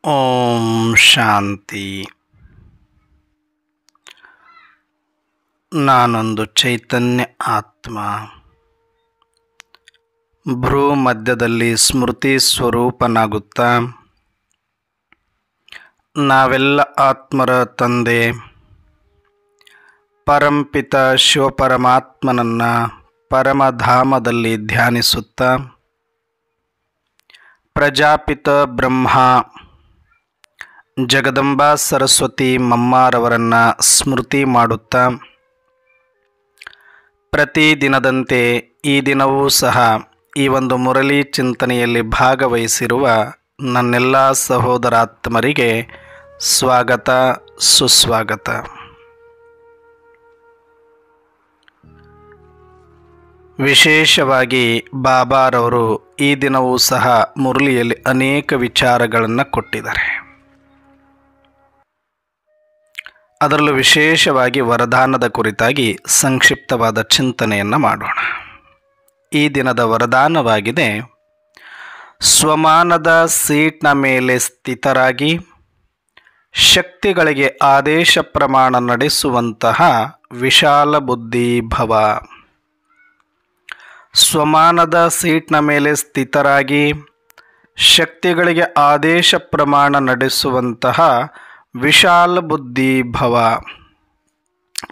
ಓಂ ಶಾಂತಿ. ನಾನೊಂದು ಚೈತನ್ಯ ಆತ್ಮ. ಭ್ರೂ ಮಧ್ಯದಲ್ಲಿ ಸ್ಮೃತಿ ಸ್ವರೂಪನಾಗುತ್ತಾ ನಾವೆಲ್ಲ ಆತ್ಮರ ತಂದೆ ಪರಂಪಿತ ಶಿವಪರಮಾತ್ಮನನ್ನು ಪರಮಧಾಮದಲ್ಲಿ ಧ್ಯಾನಿಸುತ್ತಾ ಪ್ರಜಾಪಿತ ಬ್ರಹ್ಮ ಜಗದಂಬಾ ಸರಸ್ವತಿ ಮಮ್ಮಾರವರನ್ನು ಸ್ಮೃತಿ ಮಾಡುತ್ತಾ ಪ್ರತಿದಿನದಂತೆ ಈ ದಿನವೂ ಸಹ ಈ ಒಂದು ಮುರಳಿ ಚಿಂತನೆಯಲ್ಲಿ ಭಾಗವಹಿಸಿರುವ ನನ್ನೆಲ್ಲ ಸಹೋದರಾತ್ಮರಿಗೆ ಸ್ವಾಗತ, ಸುಸ್ವಾಗತ. ವಿಶೇಷವಾಗಿ ಬಾಬಾರವರು ಈ ದಿನವೂ ಸಹ ಮುರಳಿಯಲ್ಲಿ ಅನೇಕ ವಿಚಾರಗಳನ್ನು ಕೊಟ್ಟಿದ್ದಾರೆ. ಅದರಲ್ಲೂ ವಿಶೇಷವಾಗಿ ವರದಾನದ ಕುರಿತಾಗಿ ಸಂಕ್ಷಿಪ್ತವಾದ ಚಿಂತನೆಯನ್ನು ಮಾಡೋಣ. ಈ ದಿನದ ವರದಾನವಾಗಿದೆ: ಸ್ವಮಾನದ ಸೀಟ್ನ ಮೇಲೆ ಸ್ಥಿತರಾಗಿ ಶಕ್ತಿಗಳಿಗೆ ಆದೇಶ ಪ್ರಮಾಣ ನಡೆಸುವಂತಹ ವಿಶಾಲ ಬುದ್ಧಿ ಭವ. ಸ್ವಮಾನದ ಸೀಟ್ನ ಮೇಲೆ ಸ್ಥಿತರಾಗಿ ಶಕ್ತಿಗಳಿಗೆ ಆದೇಶ ಪ್ರಮಾಣ ನಡೆಸುವಂತಹ ವಿಶಾಲ ಬುದ್ಧಿ ಭವ.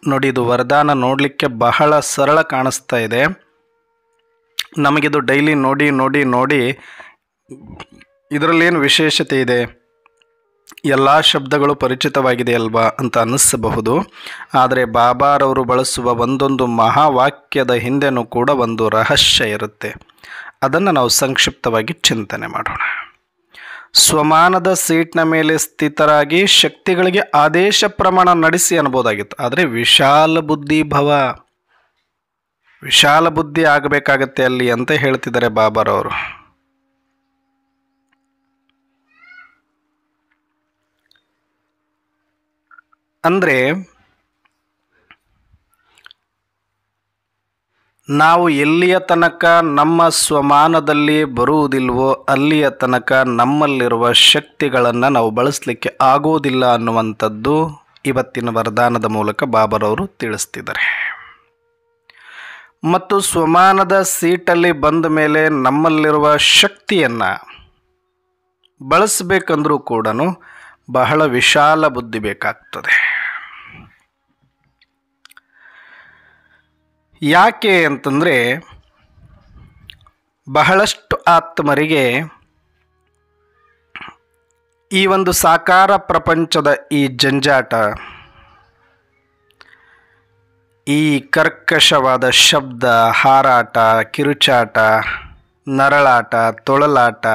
ನೋಡಿ, ಇದು ವರದಾನ ನೋಡಲಿಕ್ಕೆ ಬಹಳ ಸರಳ ಕಾಣಿಸ್ತಾ ಇದೆ. ನಮಗಿದು ಡೈಲಿ ನೋಡಿ ನೋಡಿ ನೋಡಿ ಇದರಲ್ಲೇನು ವಿಶೇಷತೆ ಇದೆ, ಎಲ್ಲ ಶಬ್ದಗಳು ಪರಿಚಿತವಾಗಿದೆ ಅಲ್ವಾ ಅಂತ ಅನ್ನಿಸಬಹುದು. ಆದರೆ ಬಾಬಾರವರು ಬಳಸುವ ಒಂದೊಂದು ಮಹಾವಾಕ್ಯದ ಹಿಂದೆನೂ ಕೂಡ ಒಂದು ರಹಸ್ಯ ಇರುತ್ತೆ. ಅದನ್ನು ನಾವು ಸಂಕ್ಷಿಪ್ತವಾಗಿ ಚಿಂತನೆ ಮಾಡೋಣ. ಸ್ವಮಾನದ ಸೀಟ್ನ ಮೇಲೆ ಸ್ಥಿತರಾಗಿ ಶಕ್ತಿಗಳಿಗೆ ಆದೇಶ ಪ್ರಮಾಣ ನಡೆಸಿ ಅನ್ಬೋದಾಗಿತ್ತು. ಆದರೆ ವಿಶಾಲ ಬುದ್ಧಿ ಭವ, ವಿಶಾಲ ಬುದ್ಧಿ ಆಗಬೇಕಾಗತ್ತೆ ಅಲ್ಲಿ ಅಂತ ಹೇಳ್ತಿದ್ದಾರೆ ಬಾಬಾರವರು. ಅಂದರೆ ನಾವು ಎಲ್ಲಿಯ ತನಕ ನಮ್ಮ ಸ್ವಮಾನದಲ್ಲಿ ಬರುವುದಿಲ್ವೋ ಅಲ್ಲಿಯ ತನಕ ನಮ್ಮಲ್ಲಿರುವ ಶಕ್ತಿಗಳನ್ನು ನಾವು ಬಳಸಲಿಕ್ಕೆ ಆಗೋದಿಲ್ಲ ಅನ್ನುವಂಥದ್ದು ಇವತ್ತಿನ ವರದಾನದ ಮೂಲಕ ಬಾಬಾರವರು ತಿಳಿಸ್ತಿದ್ದಾರೆ. ಮತ್ತು ಸ್ವಮಾನದ ಸೀಟಲ್ಲಿ ಬಂದ ಮೇಲೆ ನಮ್ಮಲ್ಲಿರುವ ಶಕ್ತಿಯನ್ನು ಬಳಸಬೇಕಂದ್ರೂ ಕೂಡ ಬಹಳ ವಿಶಾಲ ಬುದ್ಧಿ ಬೇಕಾಗ್ತದೆ. ಯಾಕೆ ಅಂತಂದರೆ, ಬಹಳಷ್ಟು ಆತ್ಮರಿಗೆ ಈ ಒಂದು ಸಾಕಾರ ಪ್ರಪಂಚದ ಈ ಜಂಜಾಟ, ಈ ಕರ್ಕಶವಾದ ಶಬ್ದ, ಹಾರಾಟ, ಕಿರುಚಾಟ, ನರಳಾಟ, ತೊಳಲಾಟ,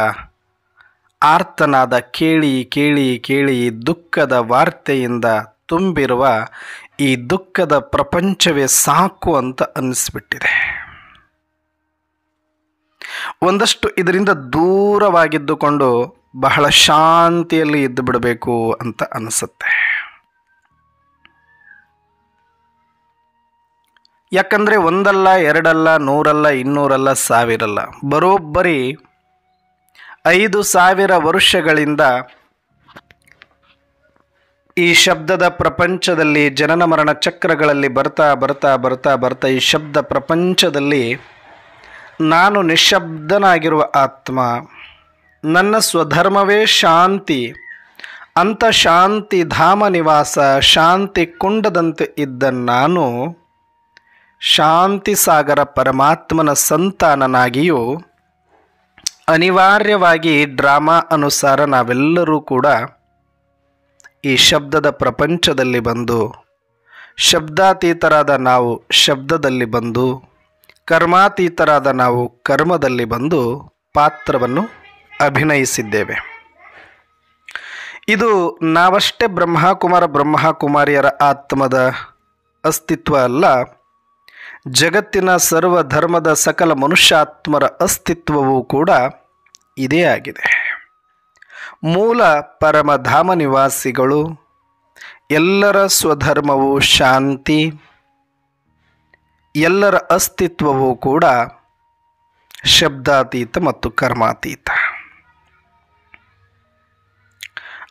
ಆರ್ತನಾದ ಕೇಳಿ ಕೇಳಿ ಕೇಳಿ ದುಃಖದ ವಾರ್ತೆಯಿಂದ ತುಂಬಿರುವ ಈ ದುಃಖದ ಪ್ರಪಂಚವೇ ಸಾಕು ಅಂತ ಅನ್ನಿಸ್ಬಿಟ್ಟಿದೆ. ಒಂದಷ್ಟು ಇದರಿಂದ ದೂರವಾಗಿದ್ದುಕೊಂಡು ಬಹಳ ಶಾಂತಿಯಲ್ಲಿ ಇದ್ದು ಬಿಡಬೇಕು ಅಂತ ಅನಿಸುತ್ತೆ. ಯಾಕಂದರೆ ಒಂದಲ್ಲ, ಎರಡಲ್ಲ, ನೂರಲ್ಲ, 200 1000 ಅಲ್ಲ, ಬರೋಬ್ಬರಿ 5000 ವರ್ಷಗಳಿಂದ ಈ ಶಬ್ದದ ಪ್ರಪಂಚದಲ್ಲಿ ಜನನ ಮರಣ ಚಕ್ರಗಳಲ್ಲಿ ಬರ್ತಾ ಬರ್ತಾ ಬರ್ತಾ ಬರ್ತಾ ಈ ಶಬ್ದ ಪ್ರಪಂಚದಲ್ಲಿ ನಾನು ನಿಶ್ಶಬ್ದನಾಗಿರುವ ಆತ್ಮ, ನನ್ನ ಸ್ವಧರ್ಮವೇ ಶಾಂತಿ, ಅಂಥ ಶಾಂತಿ ಧಾಮ ನಿವಾಸ, ಶಾಂತಿ ಕುಂಡದಂತೆ ಇದ್ದ ನಾನು ಶಾಂತಿ ಸಾಗರ ಪರಮಾತ್ಮನ ಸಂತಾನನಾಗಿಯೂ ಅನಿವಾರ್ಯವಾಗಿ ಡ್ರಾಮಾ ಅನುಸಾರ ನಾವೆಲ್ಲರೂ ಕೂಡ ಈ ಶಬ್ದದ ಪ್ರಪಂಚದಲ್ಲಿ ಬಂದು, ಶಬ್ದಾತೀತರಾದ ನಾವು ಶಬ್ದದಲ್ಲಿ ಬಂದು, ಕರ್ಮಾತೀತರಾದ ನಾವು ಕರ್ಮದಲ್ಲಿ ಬಂದು ಪಾತ್ರವನ್ನು ಅಭಿನಯಿಸಿದ್ದೇವೆ. ಇದು ನಾವಷ್ಟೇ ಬ್ರಹ್ಮಕುಮಾರಿಯರ ಆತ್ಮದ ಅಸ್ತಿತ್ವ ಅಲ್ಲ, ಜಗತ್ತಿನ ಸರ್ವ ಧರ್ಮದ ಸಕಲ ಮನುಷ್ಯಾತ್ಮರ ಅಸ್ತಿತ್ವವೂ ಕೂಡ ಇದೇ ಆಗಿದೆ. ಮೂಲ ಪರಮಧಾಮ ನಿವಾಸಿಗಳು, ಎಲ್ಲರ ಸ್ವಧರ್ಮವು ಶಾಂತಿ, ಎಲ್ಲರ ಅಸ್ತಿತ್ವವೂ ಕೂಡ ಶಬ್ದಾತೀತ ಮತ್ತು ಕರ್ಮಾತೀತ.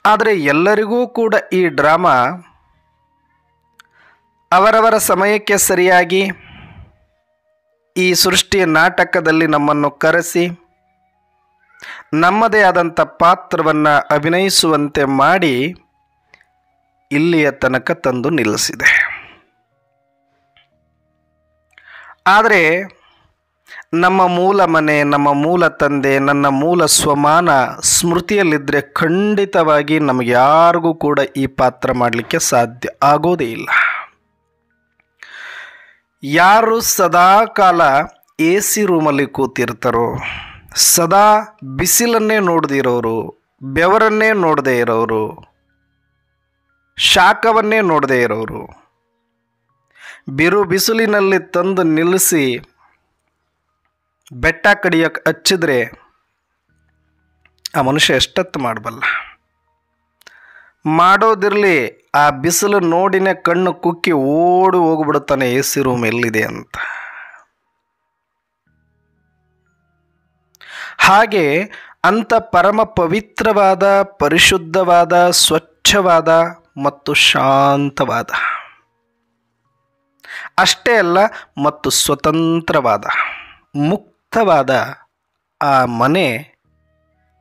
ಆದರೆ ಎಲ್ಲರಿಗೂ ಕೂಡ ಈ ಡ್ರಾಮಾ ಅವರವರ ಸಮಯಕ್ಕೆ ಸರಿಯಾಗಿ ಈ ಸೃಷ್ಟಿಯ ನಾಟಕದಲ್ಲಿ ನಮ್ಮನ್ನು ಕರೆಸಿ ನಮ್ಮದೇ ಆದಂಥ ಪಾತ್ರವನ್ನು ಅಭಿನಯಿಸುವಂತೆ ಮಾಡಿ ಇಲ್ಲಿಯ ತನಕ ತಂದು ನಿಲ್ಲಿಸಿದೆ. ಆದರೆ ನಮ್ಮ ಮೂಲ ಮನೆ, ನಮ್ಮ ಮೂಲ ತಂದೆ, ನನ್ನ ಮೂಲ ಸ್ವಮಾನ ಸ್ಮೃತಿಯಲ್ಲಿದ್ದರೆ ಖಂಡಿತವಾಗಿ ನಮಗೆ ಯಾರಿಗೂ ಕೂಡ ಈ ಪಾತ್ರ ಮಾಡಲಿಕ್ಕೆ ಸಾಧ್ಯ ಆಗೋದೇ ಇಲ್ಲ. ಯಾರು ಸದಾ ಕಾಲ ಎ ಸಿ ರೂಮಲ್ಲಿ ಕೂತಿರ್ತಾರೋ, ಸದಾ ಬಿಸಿಲನ್ನೇ ನೋಡದಿರೋರು, ಬೆವರನ್ನೇ ನೋಡದೇ ಇರೋರು, ಶಾಖವನ್ನೇ ನೋಡದೇ ಇರೋರು, ಬಿರು ಬಿಸಿಲಿನಲ್ಲಿ ತಂದು ನಿಲ್ಲಿಸಿ ಬೆಟ್ಟ ಕಡಿಯಕ್ಕೆ ಹಚ್ಚಿದ್ರೆ ಆ ಮನುಷ್ಯ ಎಷ್ಟತ್ತು ಮಾಡಬಲ್ಲ. ಮಾಡೋದಿರಲಿ, ಆ ಬಿಸಿಲು ನೋಡಿನೇ ಕಣ್ಣು ಕುಕ್ಕಿ ಓಡಿ ಹೋಗ್ಬಿಡುತ್ತಾನೆ ಎ ಸಿ ರೂಮ್ ಎಲ್ಲಿದೆ ಅಂತ. ಹಾಗೆ ಅಂಥ ಪರಮ ಪವಿತ್ರವಾದ, ಪರಿಶುದ್ಧವಾದ, ಸ್ವಚ್ಛವಾದ ಮತ್ತು ಶಾಂತವಾದ, ಅಷ್ಟೇ ಅಲ್ಲ ಮತ್ತು ಸ್ವತಂತ್ರವಾದ, ಮುಕ್ತವಾದ ಆ ಮನೆ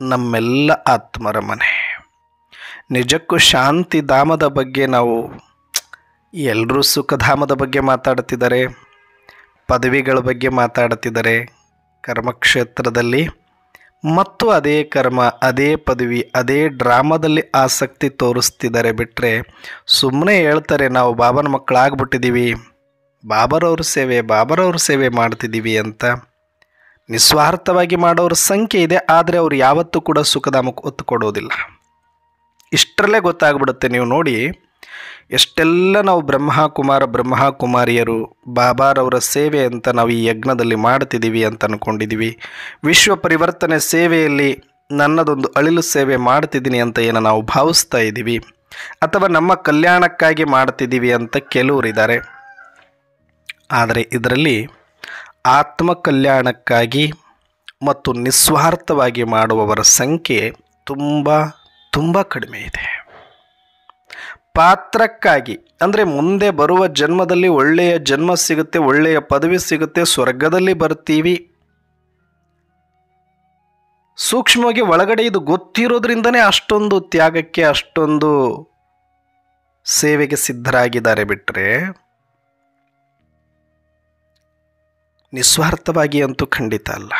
ನಮ್ಮೆಲ್ಲ ಆತ್ಮರ ಮನೆ. ನಿಜಕ್ಕೂ ಶಾಂತಿಧಾಮದ ಬಗ್ಗೆ ನಾವು ಎಲ್ಲರೂ ಸುಖಧಾಮದ ಬಗ್ಗೆ ಮಾತಾಡ್ತಿದ್ದಾರೆ, ಪದವಿಗಳ ಬಗ್ಗೆ ಮಾತಾಡ್ತಿದ್ದಾರೆ ಕರ್ಮಕ್ಷೇತ್ರದಲ್ಲಿ, ಮತ್ತು ಅದೇ ಕರ್ಮ, ಅದೇ ಪದವಿ, ಅದೇ ಡ್ರಾಮಾದಲ್ಲಿ ಆಸಕ್ತಿ ತೋರಿಸ್ತಿದ್ದಾರೆ. ಬಿಟ್ಟರೆ ಸುಮ್ಮನೆ ಹೇಳ್ತಾರೆ ನಾವು ಬಾಬನ ಮಕ್ಕಳಾಗ್ಬಿಟ್ಟಿದ್ದೀವಿ, ಬಾಬರವ್ರ ಸೇವೆ ಮಾಡ್ತಿದ್ದೀವಿ ಅಂತ. ನಿಸ್ವಾರ್ಥವಾಗಿ ಮಾಡೋರ ಸಂಖ್ಯೆ ಇದೆ, ಆದರೆ ಅವರು ಯಾವತ್ತೂ ಕೂಡ ಸುಖಧಾಮಕ್ಕೆ ಒತ್ತು ಕೊಡೋದಿಲ್ಲ. ಇಷ್ಟರಲ್ಲೇ ಗೊತ್ತಾಗ್ಬಿಡುತ್ತೆ. ನೀವು ನೋಡಿ, ಎಷ್ಟೆಲ್ಲ ನಾವು ಬ್ರಹ್ಮಕುಮಾರಿಯರು ಬಾಬಾರವರ ಸೇವೆ ಅಂತ ನಾವು ಈ ಯಜ್ಞದಲ್ಲಿ ಮಾಡ್ತಿದ್ದೀವಿ ಅಂತ ಅಂದ್ಕೊಂಡಿದ್ದೀವಿ. ವಿಶ್ವ ಪರಿವರ್ತನೆ ಸೇವೆಯಲ್ಲಿ ನನ್ನದೊಂದು ಅಳಿಲು ಸೇವೆ ಮಾಡ್ತಿದ್ದೀನಿ ಅಂತ ಏನೋ ನಾವು ಭಾವಿಸ್ತಾ ಇದ್ದೀವಿ, ಅಥವಾ ನಮ್ಮ ಕಲ್ಯಾಣಕ್ಕಾಗಿ ಮಾಡ್ತಿದ್ದೀವಿ ಅಂತ ಕೆಲವರಿದ್ದಾರೆ. ಆದರೆ ಇದರಲ್ಲಿ ಆತ್ಮ ಕಲ್ಯಾಣಕ್ಕಾಗಿ ಮತ್ತು ನಿಸ್ವಾರ್ಥವಾಗಿ ಮಾಡುವವರ ಸಂಖ್ಯೆ ತುಂಬ ಕಡಿಮೆ ಇದೆ. ಪಾತ್ರಕ್ಕಾಗಿ ಅಂದರೆ ಮುಂದೆ ಬರುವ ಜನ್ಮದಲ್ಲಿ ಒಳ್ಳೆಯ ಜನ್ಮ ಸಿಗುತ್ತೆ, ಒಳ್ಳೆಯ ಪದವಿ ಸಿಗುತ್ತೆ, ಸ್ವರ್ಗದಲ್ಲಿ ಬರ್ತೀವಿ, ಸೂಕ್ಷ್ಮವಾಗಿ ಒಳಗಡೆ ಇದು ಗೊತ್ತಿರೋದ್ರಿಂದನೇ ಅಷ್ಟೊಂದು ತ್ಯಾಗಕ್ಕೆ, ಅಷ್ಟೊಂದು ಸೇವೆಗೆ ಸಿದ್ಧರಾಗಿದ್ದಾರೆ. ಬಿಟ್ಟರೆ ನಿಸ್ವಾರ್ಥವಾಗಿ ಅಂತೂ ಖಂಡಿತ ಅಲ್ಲ.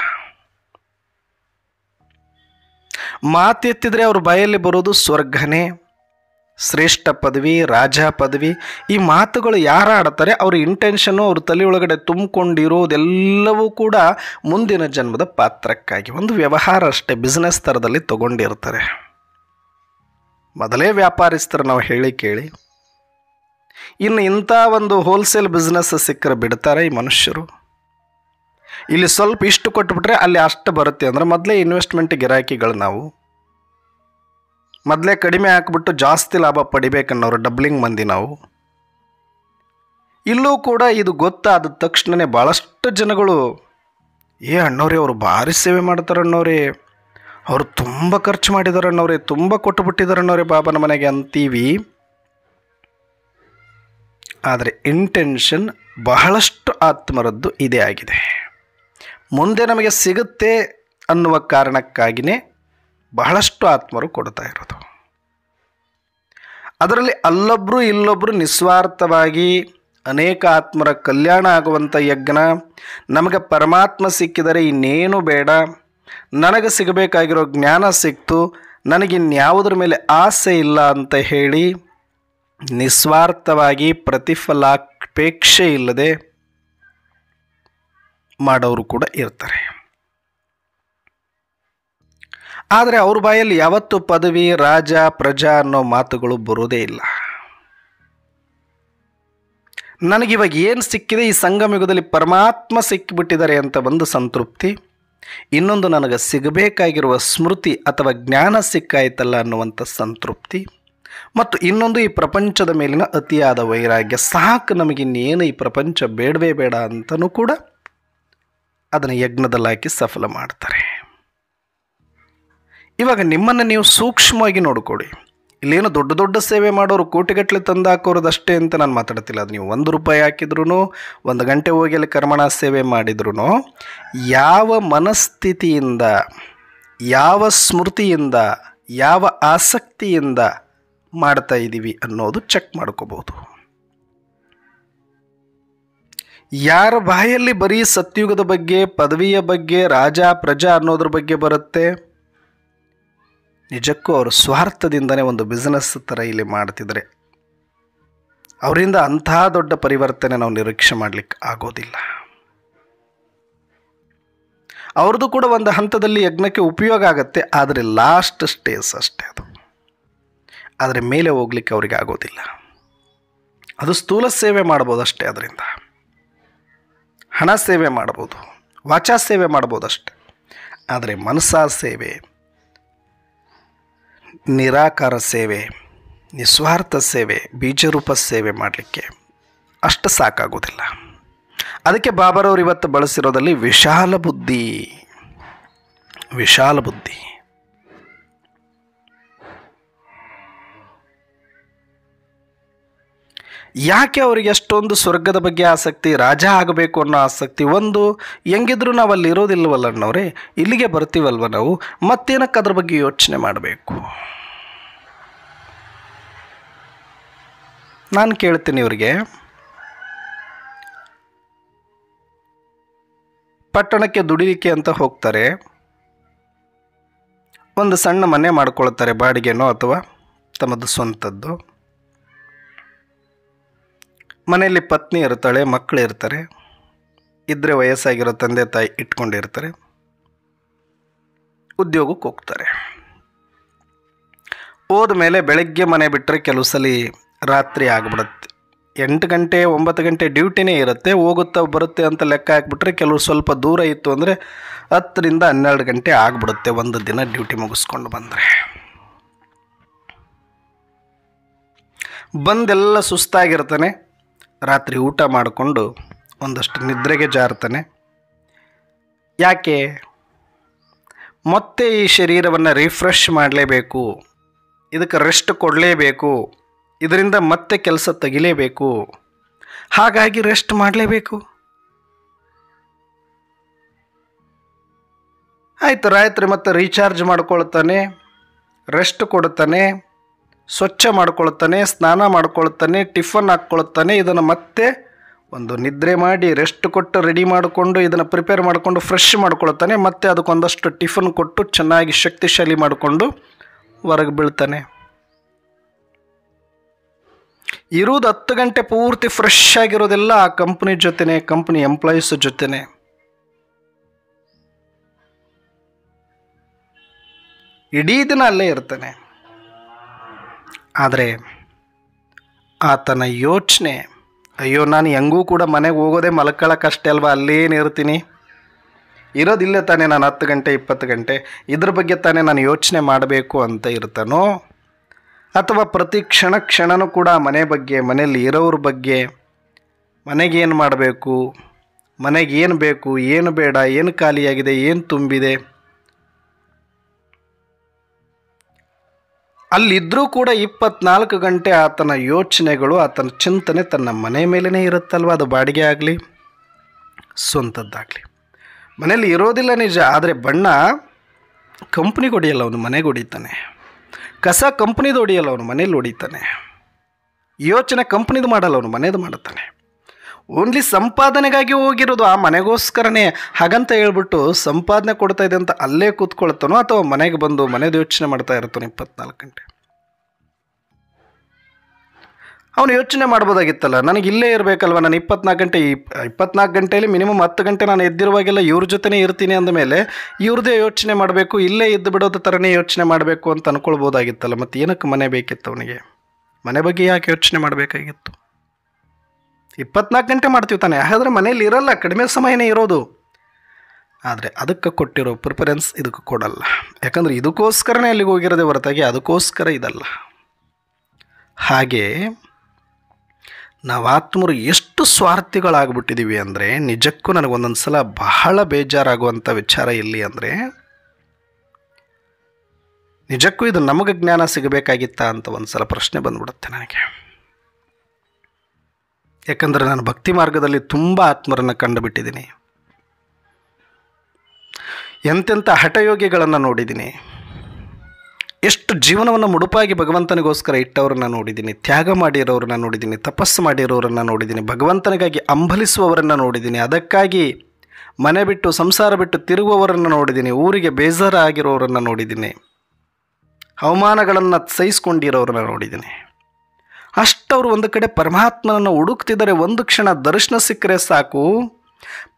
ಮಾತೆತ್ತಿದ್ರೆ ಅವ್ರ ಬಾಯಲ್ಲಿ ಬರೋದು ಸ್ವರ್ಗನೇ, ಶ್ರೇಷ್ಠ ಪದವಿ, ರಾಜ ಪದವಿ. ಈ ಮಾತುಗಳು ಯಾರು ಆಡ್ತಾರೆ ಅವ್ರ ಇಂಟೆನ್ಷನ್ನು, ಅವ್ರ ತಲೆ ಒಳಗಡೆ ತುಂಬಿಕೊಂಡಿರೋದೆಲ್ಲವೂ ಕೂಡ ಮುಂದಿನ ಜನ್ಮದ ಪಾತ್ರಕ್ಕಾಗಿ, ಒಂದು ವ್ಯವಹಾರ ಅಷ್ಟೇ, ಬಿಸ್ನೆಸ್ ಥರದಲ್ಲಿ ತಗೊಂಡಿರ್ತಾರೆ. ಮೊದಲೇ ವ್ಯಾಪಾರಿಸ್ತಾರೆ ನಾವು ಹೇಳಿ ಕೇಳಿ. ಇನ್ನು ಇಂಥ ಒಂದು ಹೋಲ್ಸೇಲ್ ಬಿಸ್ನೆಸ್ ಸಿಕ್ಕರೆ ಬಿಡ್ತಾರೆ ಈ ಮನುಷ್ಯರು? ಇಲ್ಲಿ ಸ್ವಲ್ಪ ಇಷ್ಟು ಕೊಟ್ಬಿಟ್ರೆ ಅಲ್ಲಿ ಅಷ್ಟು ಬರುತ್ತೆ ಅಂದರೆ ಮೊದಲೇ ಇನ್ವೆಸ್ಟ್ಮೆಂಟ್ ಗಿರಾಕಿಗಳು ನಾವು. ಮೊದಲೇ ಕಡಿಮೆ ಹಾಕ್ಬಿಟ್ಟು ಜಾಸ್ತಿ ಲಾಭ ಪಡಿಬೇಕನ್ನೋರು ಡಬ್ಲಿಂಗ್ ಮಂದಿ ನಾವು. ಇಲ್ಲೂ ಕೂಡ ಇದು ಗೊತ್ತಾದ ತಕ್ಷಣವೇ ಭಾಳಷ್ಟು ಜನಗಳು ಅಣ್ಣವ್ರೆ ಅವರು ಭಾರಿ ಸೇವೆ ಮಾಡ್ತಾರೆ ಅಣ್ಣವ್ರೆ, ಅವರು ತುಂಬ ಖರ್ಚು ಮಾಡಿದ್ದಾರೆ ಅಣ್ಣವ್ರೆ, ತುಂಬ ಕೊಟ್ಟುಬಿಟ್ಟಿದ್ದಾರೆ ಅಣ್ಣವ್ರೆ ಬಾಬನ ಮನೆಗೆ ಅಂತೀವಿ. ಆದರೆ ಇಂಟೆನ್ಷನ್ ಬಹಳಷ್ಟು ಆತ್ಮರದ್ದು ಇದೇ ಆಗಿದೆ. ಮುಂದೆ ನಮಗೆ ಸಿಗುತ್ತೆ ಅನ್ನುವ ಕಾರಣಕ್ಕಾಗಿಯೇ ಬಹಳಷ್ಟು ಆತ್ಮರು ಕೊಡ್ತಾ ಇರೋದು. ಅದರಲ್ಲಿ ಅಲ್ಲೊಬ್ಬರು ಇಲ್ಲೊಬ್ಬರು ನಿಸ್ವಾರ್ಥವಾಗಿ ಅನೇಕ ಆತ್ಮರ ಕಲ್ಯಾಣ ಆಗುವಂಥ ಯಜ್ಞ. ನಮಗೆ ಪರಮಾತ್ಮ ಸಿಕ್ಕಿದರೆ ಇನ್ನೇನು ಬೇಡ, ನನಗೆ ಸಿಗಬೇಕಾಗಿರೋ ಜ್ಞಾನ ಸಿಕ್ತು, ನನಗಿನ್ಯಾವುದ್ರ ಮೇಲೆ ಆಸೆ ಇಲ್ಲ ಅಂತ ಹೇಳಿ ನಿಸ್ವಾರ್ಥವಾಗಿ ಪ್ರತಿಫಲಾಪೇಕ್ಷೆ ಇಲ್ಲದೆ ಮಾಡೋರು ಕೂಡ ಇರ್ತಾರೆ. ಆದರೆ ಅವ್ರ ಬಾಯಲ್ಲಿ ಯಾವತ್ತೂ ಪದವಿ, ರಾಜ, ಪ್ರಜಾ ಅನ್ನೋ ಮಾತುಗಳು ಬರೋದೇ ಇಲ್ಲ. ನನಗಿವಾಗ ಏನು ಸಿಕ್ಕಿದೆ, ಈ ಸಂಗಮಯುಗದಲ್ಲಿ ಪರಮಾತ್ಮ ಸಿಕ್ಕಿಬಿಟ್ಟಿದ್ದಾರೆ ಅಂತ ಒಂದು ಸಂತೃಪ್ತಿ, ಇನ್ನೊಂದು ನನಗೆ ಸಿಗಬೇಕಾಗಿರುವ ಸ್ಮೃತಿ ಅಥವಾ ಜ್ಞಾನ ಸಿಕ್ಕಾಯ್ತಲ್ಲ ಅನ್ನುವಂಥ ಸಂತೃಪ್ತಿ, ಮತ್ತು ಇನ್ನೊಂದು ಈ ಪ್ರಪಂಚದ ಮೇಲಿನ ಅತಿಯಾದ ವೈರಾಗ್ಯ. ಸಾಕು, ನಮಗಿನ್ನೇನು ಈ ಪ್ರಪಂಚ ಬೇಡವೇ ಬೇಡ ಅಂತಲೂ ಕೂಡ ಅದನ್ನು ಯಜ್ಞದಲ್ಲಿ ಹಾಕಿ ಸಫಲ ಮಾಡ್ತಾರೆ. ಇವಾಗ ನಿಮ್ಮನ್ನು ನೀವು ಸೂಕ್ಷ್ಮವಾಗಿ ನೋಡ್ಕೊಳ್ಳಿ. ಇಲ್ಲೇನು ದೊಡ್ಡ ದೊಡ್ಡ ಸೇವೆ ಮಾಡೋರು ಕೋಟಿಗಟ್ಟಲೆ ತಂದು ಹಾಕೋರದಷ್ಟೇ ಅಂತ ನಾನು ಮಾತಾಡ್ತಿಲ್ಲ. ಅದು ನೀವು 1 ರೂಪಾಯಿ ಹಾಕಿದ್ರೂ 1 ಗಂಟೆ ಹೋಗಿ ಅಲ್ಲಿ ಕರ್ಮಣ ಸೇವೆ ಮಾಡಿದ್ರೂ ಯಾವ ಮನಸ್ಥಿತಿಯಿಂದ, ಯಾವ ಸ್ಮೃತಿಯಿಂದ, ಯಾವ ಆಸಕ್ತಿಯಿಂದ ಮಾಡ್ತಾ ಇದ್ದೀವಿ ಅನ್ನೋದು ಚೆಕ್ ಮಾಡ್ಕೋಬೋದು. ಯಾರ ಬಾಯಲ್ಲಿ ಬರೀ ಸತ್ಯುಗದ ಬಗ್ಗೆ, ಪದವಿಯ ಬಗ್ಗೆ, ರಾಜ ಪ್ರಜಾ ಅನ್ನೋದ್ರ ಬಗ್ಗೆ ಬರುತ್ತೆ, ನಿಜಕ್ಕೂ ಅವರು ಸ್ವಾರ್ಥದಿಂದನೇ ಒಂದು ಬಿಸ್ನೆಸ್ ಥರ ಇಲ್ಲಿ ಮಾಡ್ತಿದ್ದಾರೆ. ಅವರಿಂದ ಅಂಥ ದೊಡ್ಡ ಪರಿವರ್ತನೆ ನಾವು ನಿರೀಕ್ಷೆ ಮಾಡಲಿಕ್ಕೆ ಆಗೋದಿಲ್ಲ. ಅವ್ರದ್ದು ಕೂಡ ಒಂದು ಹಂತದಲ್ಲಿ ಯಜ್ಞಕ್ಕೆ ಉಪಯೋಗ ಆಗುತ್ತೆ, ಆದರೆ ಲಾಸ್ಟ್ ಸ್ಟೇಜ್ ಅಷ್ಟೇ ಅದು. ಆದರೆ ಮೇಲೆ ಹೋಗ್ಲಿಕ್ಕೆ ಅವರಿಗೆ ಆಗೋದಿಲ್ಲ. ಅದು ಸ್ಥೂಲ ಸೇವೆ ಮಾಡ್ಬೋದು ಅಷ್ಟೇ, ಅದರಿಂದ ಹಣ ಸೇವೆ ಮಾಡ್ಬೋದು, ವಾಚಾ ಸೇವೆ ಮಾಡ್ಬೋದು ಅಷ್ಟೆ. ಆದರೆ ಮನಸಾ ಸೇವೆ, ನಿರಾಕಾರ ಸೇವೆ, ನಿಸ್ವಾರ್ಥ ಸೇವೆ, ಬೀಜರೂಪ ಸೇವೆ ಮಾಡಲಿಕ್ಕೆ ಅಷ್ಟು ಸಾಕಾಗೋದಿಲ್ಲ. ಅದಕ್ಕೆ ಬಾಬಾರವರು ಇವತ್ತು ಬಳಸಿರೋದಲ್ಲಿ ವಿಶಾಲ ಬುದ್ಧಿ. ವಿಶಾಲ ಬುದ್ಧಿ. ಯಾಕೆ ಅವರಿಗೆ ಅಷ್ಟೊಂದು ಸ್ವರ್ಗದ ಬಗ್ಗೆ ಆಸಕ್ತಿ, ರಾಜ ಆಗಬೇಕು ಅನ್ನೋ ಆಸಕ್ತಿ? ಒಂದು, ಹೆಂಗಿದ್ರು ನಾವು ಅಲ್ಲಿ ಇರೋದಿಲ್ವಲ್ಲ ಅಣ್ಣವ್ರೆ, ಇಲ್ಲಿಗೆ ಬರ್ತೀವಲ್ವ ನಾವು, ಮತ್ತೇನಕ್ಕೆ ಅದ್ರ ಬಗ್ಗೆ ಯೋಚನೆ ಮಾಡಬೇಕು? ನಾನು ಕೇಳ್ತೀನಿ ಇವರಿಗೆ, ಪಟ್ಟಣಕ್ಕೆ ದುಡಿಲಿಕ್ಕೆ ಅಂತ ಹೋಗ್ತಾರೆ, ಒಂದು ಸಣ್ಣ ಮನೆ ಮಾಡ್ಕೊಳ್ತಾರೆ, ಬಾಡಿಗೆನೋ ಅಥವಾ ತಮ್ಮದು ಸ್ವಂತದ್ದು. ಮನೆಯಲ್ಲಿ ಪತ್ನಿ ಇರ್ತಾಳೆ, ಮಕ್ಕಳು ಇರ್ತಾರೆ, ಇದ್ದರೆ ವಯಸ್ಸಾಗಿರೋ ತಂದೆ ತಾಯಿ ಇಟ್ಕೊಂಡಿರ್ತಾರೆ, ಉದ್ಯೋಗಕ್ಕೆ ಹೋಗ್ತಾರೆ. ಹೋದ ಮೇಲೆ ಬೆಳಗ್ಗೆ ಮನೆ ಬಿಟ್ಟರೆ ಕೆಲವು ಸಲ ರಾತ್ರಿ ಆಗಿಬಿಡುತ್ತೆ. 8 ಗಂಟೆ 9 ಗಂಟೆ ಡ್ಯೂಟಿನೇ ಇರುತ್ತೆ. ಹೋಗುತ್ತಾ ಬರುತ್ತೆ ಅಂತ ಲೆಕ್ಕ ಹಾಕ್ಬಿಟ್ರೆ ಕೆಲವು ಸ್ವಲ್ಪ ದೂರ ಇತ್ತು ಅಂದರೆ 10 ರಿಂದ 12 ಗಂಟೆ ಆಗಿಬಿಡುತ್ತೆ ಒಂದು ದಿನ ಡ್ಯೂಟಿ ಮುಗಿಸ್ಕೊಂಡು ಬಂದರೆ. ಬಂದೆಲ್ಲ ಸುಸ್ತಾಗಿರ್ತಾನೆ. ರಾತ್ರಿ ಊಟ ಮಾಡಿಕೊಂಡು ಒಂದಷ್ಟು ನಿದ್ರೆಗೆ ಜಾರ್ತಾನೆ. ಯಾಕೆ? ಮತ್ತೆ ಈ ಶರೀರವನ್ನು ರಿಫ್ರೆಶ್ ಮಾಡಲೇಬೇಕು, ಇದಕ್ಕೆ ರೆಸ್ಟ್ ಕೊಡಲೇಬೇಕು, ಇದರಿಂದ ಮತ್ತೆ ಕೆಲಸ ತೆಗಿಲೇಬೇಕು, ಹಾಗಾಗಿ ರೆಸ್ಟ್ ಮಾಡಲೇಬೇಕು. ಆಯಿತು, ರಾತ್ರಿ ಮತ್ತೆ ರೀಚಾರ್ಜ್ ಮಾಡ್ಕೊಳ್ತಾನೆ, ರೆಸ್ಟ್ ಕೊಡ್ತಾನೆ, ಸ್ವಚ್ಛ ಮಾಡ್ಕೊಳ್ತಾನೆ, ಸ್ನಾನ ಮಾಡ್ಕೊಳ್ತಾನೆ, ಟಿಫನ್ ಹಾಕ್ಕೊಳ್ತಾನೆ. ಇದನ್ನು ಮತ್ತೆ ಒಂದು ನಿದ್ರೆ ಮಾಡಿ ರೆಸ್ಟ್ ಕೊಟ್ಟು ರೆಡಿ ಮಾಡಿಕೊಂಡು ಇದನ್ನು ಪ್ರಿಪೇರ್ ಮಾಡಿಕೊಂಡು ಫ್ರೆಶ್ ಮಾಡ್ಕೊಳ್ತಾನೆ. ಮತ್ತೆ ಅದಕ್ಕೊಂದಷ್ಟು ಟಿಫನ್ ಕೊಟ್ಟು ಚೆನ್ನಾಗಿ ಶಕ್ತಿಶಾಲಿ ಮಾಡಿಕೊಂಡು ಹೊರಗೆ ಬೀಳ್ತಾನೆ. ಇರೋದು 10 ಗಂಟೆ ಪೂರ್ತಿ ಫ್ರೆಶ್ ಆಗಿರೋದೆಲ್ಲ ಆ ಕಂಪ್ನಿ ಜೊತೆನೆ, ಕಂಪ್ನಿ ಎಂಪ್ಲಾಯೀಸ್ ಜೊತೆನೆ. ಇಡೀ ದಿನ ಅಲ್ಲೇ ಇರ್ತಾನೆ. ಆದರೆ ಆತನ ಯೋಚನೆ, ಅಯ್ಯೋ ನಾನು ಹೆಂಗೂ ಕೂಡ ಮನೆಗೆ ಹೋಗೋದೇ ಮಲ್ಕೊಳ್ಳೋಕ್ಕಷ್ಟೇ ಅಲ್ವಾ, ಅಲ್ಲೇನು ಇರ್ತೀನಿ, ಇರೋದಿಲ್ಲ ತಾನೇ ನಾನು 10 ಗಂಟೆ 20 ಗಂಟೆ, ಇದ್ರ ಬಗ್ಗೆ ತಾನೇ ನಾನು ಯೋಚನೆ ಮಾಡಬೇಕು ಅಂತ ಇರ್ತಾನೋ? ಅಥವಾ ಪ್ರತಿ ಕ್ಷಣನೂ ಕೂಡ ಮನೆ ಬಗ್ಗೆ, ಮನೆಯಲ್ಲಿ ಇರೋರ ಬಗ್ಗೆ, ಮನೆಗೇನು ಮಾಡಬೇಕು, ಮನೆಗೆ ಏನು ಬೇಕು, ಏನು ಬೇಡ, ಏನು ಖಾಲಿಯಾಗಿದೆ, ಏನು ತುಂಬಿದೆ, ಅಲ್ಲಿದ್ದರೂ ಕೂಡ 24 ಗಂಟೆ ಆತನ ಯೋಚನೆಗಳು, ಆತನ ಚಿಂತನೆ ತನ್ನ ಮನೆ ಮೇಲೇ ಇರುತ್ತಲ್ವ. ಅದು ಬಾಡಿಗೆ ಆಗಲಿ ಸ್ವಂತದ್ದಾಗಲಿ. ಮನೇಲಿ ಇರೋದಿಲ್ಲ ನಿಜ, ಆದರೆ ಬಣ್ಣ ಕಂಪ್ನಿಗೆ ಹೊಡಿಯಲ್ಲ, ಅವನು ಮನೆಗೆ ಹೊಡಿತಾನೆ. ಕಸ ಕಂಪ್ನಿದು ಹೊಡಿಯಲ್ಲ, ಅವನು ಮನೇಲಿ ಹೊಡಿತಾನೆ. ಯೋಚನೆ ಕಂಪ್ನಿದು ಮಾಡಲ್ಲ, ಅವನು ಮನೇದು ಮಾಡುತ್ತಾನೆ. ಓನ್ಲಿ ಸಂಪಾದನೆಗಾಗಿ ಹೋಗಿರೋದು ಆ ಮನೆಗೋಸ್ಕರನೇ. ಹಾಗಂತ ಹೇಳ್ಬಿಟ್ಟು ಸಂಪಾದನೆ ಕೊಡ್ತಾ ಇದೆ ಅಂತ ಅಲ್ಲೇ ಕೂತ್ಕೊಳ್ತಾನೋ ಅಥವಾ ಮನೆಗೆ ಬಂದು ಮನೆದು ಯೋಚನೆ ಮಾಡ್ತಾ ಇರ್ತಾನೆ 24 ಗಂಟೆ. ಅವನು ಯೋಚನೆ ಮಾಡ್ಬೋದಾಗಿತ್ತಲ್ಲ, ನನಗೆ ಇಲ್ಲೇ ಇರಬೇಕಲ್ವ, ನಾನು 24 ಗಂಟೆಯಲ್ಲಿ ಮಿನಿಮಮ್ 10 ಗಂಟೆ ನಾನು ಎದ್ದಿರುವಾಗೆಲ್ಲ ಇವ್ರ ಜೊತೆನೇ ಇರ್ತೀನಿ ಅಂದಮೇಲೆ ಇವ್ರದ್ದೇ ಯೋಚನೆ ಮಾಡಬೇಕು, ಇಲ್ಲೇ ಇದ್ದು ಬಿಡೋದು ಥರನೇ ಯೋಚನೆ ಮಾಡಬೇಕು ಅಂತ ಅಂದ್ಕೊಳ್ಬೋದಾಗಿತ್ತಲ್ಲ. ಮತ್ತು ಏನಕ್ಕೆ ಮನೆ ಬೇಕಿತ್ತು ಅವನಿಗೆ? ಮನೆ ಬಗ್ಗೆ ಯಾಕೆ ಯೋಚನೆ ಮಾಡಬೇಕಾಗಿತ್ತು? 24 ಗಂಟೆ ಮಾಡ್ತೀವಿ ತಾನೆ, ಹಾಗಾದರೆ ಮನೇಲಿ ಇರಲ್ಲ, ಕಡಿಮೆ ಸಮಯನೇ ಇರೋದು. ಆದರೆ ಅದಕ್ಕೆ ಕೊಟ್ಟಿರೋ ಪ್ರಿಫರೆನ್ಸ್ ಇದಕ್ಕೆ ಕೊಡಲ್ಲ. ಯಾಕಂದರೆ ಇದಕ್ಕೋಸ್ಕರನೇ ಅಲ್ಲಿಗೆ ಹೋಗಿರೋದೇ ಹೊರತಾಗಿ ಅದಕ್ಕೋಸ್ಕರ ಇದಲ್ಲ. ಹಾಗೆ ನಾವು ಆತ್ಮರು ಎಷ್ಟು ಸ್ವಾರ್ಥಿಗಳಾಗ್ಬಿಟ್ಟಿದ್ದೀವಿ ಅಂದರೆ, ನಿಜಕ್ಕೂ ನನಗೊಂದೊಂದು ಸಲ ಬಹಳ ಬೇಜಾರಾಗುವಂಥ ವಿಚಾರ ಎಲ್ಲಿ ಅಂದರೆ, ನಿಜಕ್ಕೂ ಇದು ನಮಗೆ ಜ್ಞಾನ ಸಿಗಬೇಕಾಗಿತ್ತಾ ಅಂತ ಒಂದು ಸಲ ಪ್ರಶ್ನೆ ಬಂದ್ಬಿಡುತ್ತೆ ನನಗೆ. ಯಾಕಂದರೆ ನಾನು ಭಕ್ತಿ ಮಾರ್ಗದಲ್ಲಿ ತುಂಬ ಆತ್ಮರನ್ನು ಕಂಡುಬಿಟ್ಟಿದ್ದೀನಿ. ಎಂತೆಂಥ ಹಠಯೋಗಿಗಳನ್ನು ನೋಡಿದ್ದೀನಿ. ಎಷ್ಟು ಜೀವನವನ್ನು ಮುಡುಪಾಗಿ ಭಗವಂತನಿಗೋಸ್ಕರ ಇಟ್ಟವರನ್ನು ನೋಡಿದ್ದೀನಿ. ತ್ಯಾಗ ಮಾಡಿರೋರನ್ನ ನೋಡಿದ್ದೀನಿ. ತಪಸ್ಸು ಮಾಡಿರೋರನ್ನು ನೋಡಿದ್ದೀನಿ. ಭಗವಂತನಿಗಾಗಿ ಅಂಬಲಿಸುವವರನ್ನು ನೋಡಿದ್ದೀನಿ. ಅದಕ್ಕಾಗಿ ಮನೆ ಬಿಟ್ಟು ಸಂಸಾರ ಬಿಟ್ಟು ತಿರುಗುವವರನ್ನು ನೋಡಿದ್ದೀನಿ. ಊರಿಗೆ ಬೇಜಾರಾಗಿರೋರನ್ನು ನೋಡಿದ್ದೀನಿ. ಅವಮಾನಗಳನ್ನು ಸಹಿಸ್ಕೊಂಡಿರೋರನ್ನ ನೋಡಿದ್ದೀನಿ. ಅಷ್ಟವರು ಒಂದು ಕಡೆ ಪರಮಾತ್ಮನನ್ನು ಹುಡುಕ್ತಿದ್ದಾರೆ. ಒಂದು ಕ್ಷಣ ದರ್ಶನ ಸಿಕ್ಕರೆ ಸಾಕು,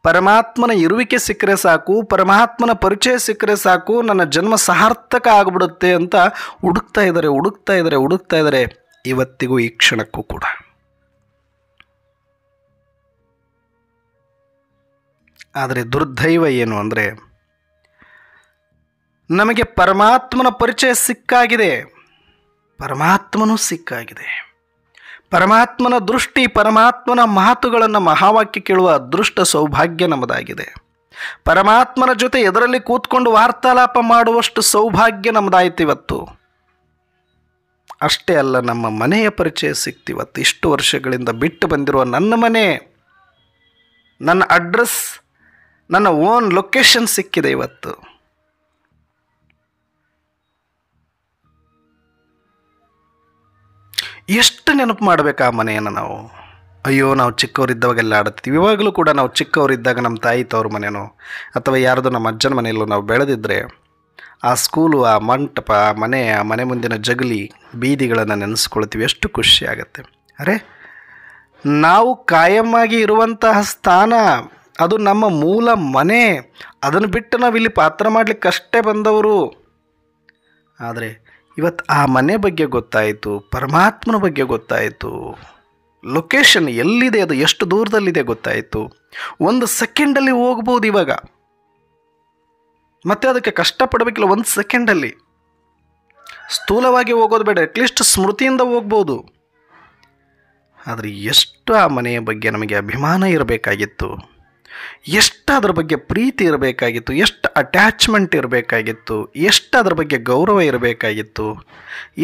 ಪರಮಾತ್ಮನ ಇರುವಿಕೆ ಸಿಕ್ಕರೆ ಸಾಕು, ಪರಮಾತ್ಮನ ಪರಿಚಯ ಸಿಕ್ಕರೆ ಸಾಕು, ನನ್ನ ಜನ್ಮ ಸಾರ್ಥಕ ಆಗಿಬಿಡುತ್ತೆ ಅಂತ ಹುಡುಕ್ತಾ ಇದ್ದಾರೆ. ಇವತ್ತಿಗೂ ಈ ಕ್ಷಣಕ್ಕೂ ಕೂಡ. ಆದರೆ ದುರ್ದೈವ ಏನು ಅಂದರೆ, ನಮಗೆ ಪರಮಾತ್ಮನ ಪರಿಚಯ ಸಿಕ್ಕಾಗಿದೆ, ಪರಮಾತ್ಮನೂ ಸಿಕ್ಕಾಗಿದೆ. ಪರಮಾತ್ಮನ ದೃಷ್ಟಿ, ಪರಮಾತ್ಮನ ಮಾತುಗಳನ್ನು ಮಹಾವಾಕ್ಯ ಕೇಳುವ ಅದೃಷ್ಟ ಸೌಭಾಗ್ಯ ನಮ್ಮದಾಗಿದೆ. ಪರಮಾತ್ಮನ ಜೊತೆ ಎದರಲ್ಲಿ ಕೂತ್ಕೊಂಡು ವಾರ್ತಾಲಾಪ ಮಾಡುವಷ್ಟು ಸೌಭಾಗ್ಯ ನಮ್ಮದಾಯ್ತು ಇವತ್ತು. ಅಷ್ಟೇ ಅಲ್ಲ, ನಮ್ಮ ಮನೆಯ ಪರಿಚಯ ಸಿಕ್ತಿವತ್ತು. ಇಷ್ಟು ವರ್ಷಗಳಿಂದ ಬಿಟ್ಟು ಬಂದಿರುವ ನನ್ನ ಮನೆ, ನನ್ನ ಅಡ್ರೆಸ್, ನನ್ನ ಓನ್ ಲೊಕೇಶನ್ ಸಿಕ್ಕಿದೆ ಇವತ್ತು. ಎಷ್ಟು ನೆನಪು ಮಾಡಬೇಕು ಆ ಮನೆಯನ್ನು ನಾವು. ಅಯ್ಯೋ, ನಾವು ಚಿಕ್ಕವರಿದ್ದಾಗೆಲ್ಲ ಆಡುತ್ತೀವಿ. ಇವಾಗಲೂ ಕೂಡ ನಾವು ಚಿಕ್ಕವರಿದ್ದಾಗ ನಮ್ಮ ತಾಯಿ ತವ್ರ ಮನೆಯೋ ಅಥವಾ ಯಾರ್ದು ನಮ್ಮ ಅಜ್ಜನ ಮನೆಯಲ್ಲೋ ನಾವು ಬೆಳೆದಿದ್ದರೆ ಆ ಸ್ಕೂಲು, ಆ ಮಂಟಪ, ಆ ಮನೆ ಮುಂದಿನ ಜಗಲಿ, ಬೀದಿಗಳನ್ನು ನೆನೆಸ್ಕೊಳ್ತೀವಿ. ಎಷ್ಟು ಖುಷಿ ಆಗುತ್ತೆ. ಅರೆ, ನಾವು ಕಾಯಮ್ಮಾಗಿ ಇರುವಂತಹ ಸ್ಥಾನ ಅದು ನಮ್ಮ ಮೂಲ ಮನೆ. ಅದನ್ನು ಬಿಟ್ಟು ನಾವು ಇಲ್ಲಿ ಪಾತ್ರ ಮಾಡಲಿಕ್ಕೆ ಅಷ್ಟೇ ಬಂದವರು. ಆದರೆ ಇವತ್ತು ಆ ಮನೆ ಬಗ್ಗೆ ಗೊತ್ತಾಯಿತು, ಪರಮಾತ್ಮನ ಬಗ್ಗೆ ಗೊತ್ತಾಯಿತು, ಲೊಕೇಶನ್ ಎಲ್ಲಿದೆ, ಅದು ಎಷ್ಟು ದೂರದಲ್ಲಿದೆ ಗೊತ್ತಾಯಿತು. ಒಂದು ಸೆಕೆಂಡಲ್ಲಿ ಹೋಗ್ಬೋದು ಇವಾಗ. ಮತ್ತೆ ಅದಕ್ಕೆ ಕಷ್ಟಪಡಬೇಕಿಲ್ಲ. ಒಂದು ಸೆಕೆಂಡಲ್ಲಿ ಸ್ಥೂಲವಾಗಿ ಹೋಗೋದು ಬೇಡ, ಅಟ್ಲೀಸ್ಟ್ ಸ್ಮೃತಿಯಿಂದ ಹೋಗ್ಬೋದು. ಆದರೆ ಎಷ್ಟು ಆ ಮನೆಯ ಬಗ್ಗೆ ನಮಗೆ ಅಭಿಮಾನ ಇರಬೇಕಾಗಿತ್ತು, ಎಷ್ಟು ಅದರ ಬಗ್ಗೆ ಪ್ರೀತಿ ಇರಬೇಕಾಗಿತ್ತು, ಎಷ್ಟು ಅಟ್ಯಾಚ್ಮೆಂಟ್ ಇರಬೇಕಾಗಿತ್ತು, ಎಷ್ಟು ಅದರ ಬಗ್ಗೆ ಗೌರವ ಇರಬೇಕಾಗಿತ್ತು,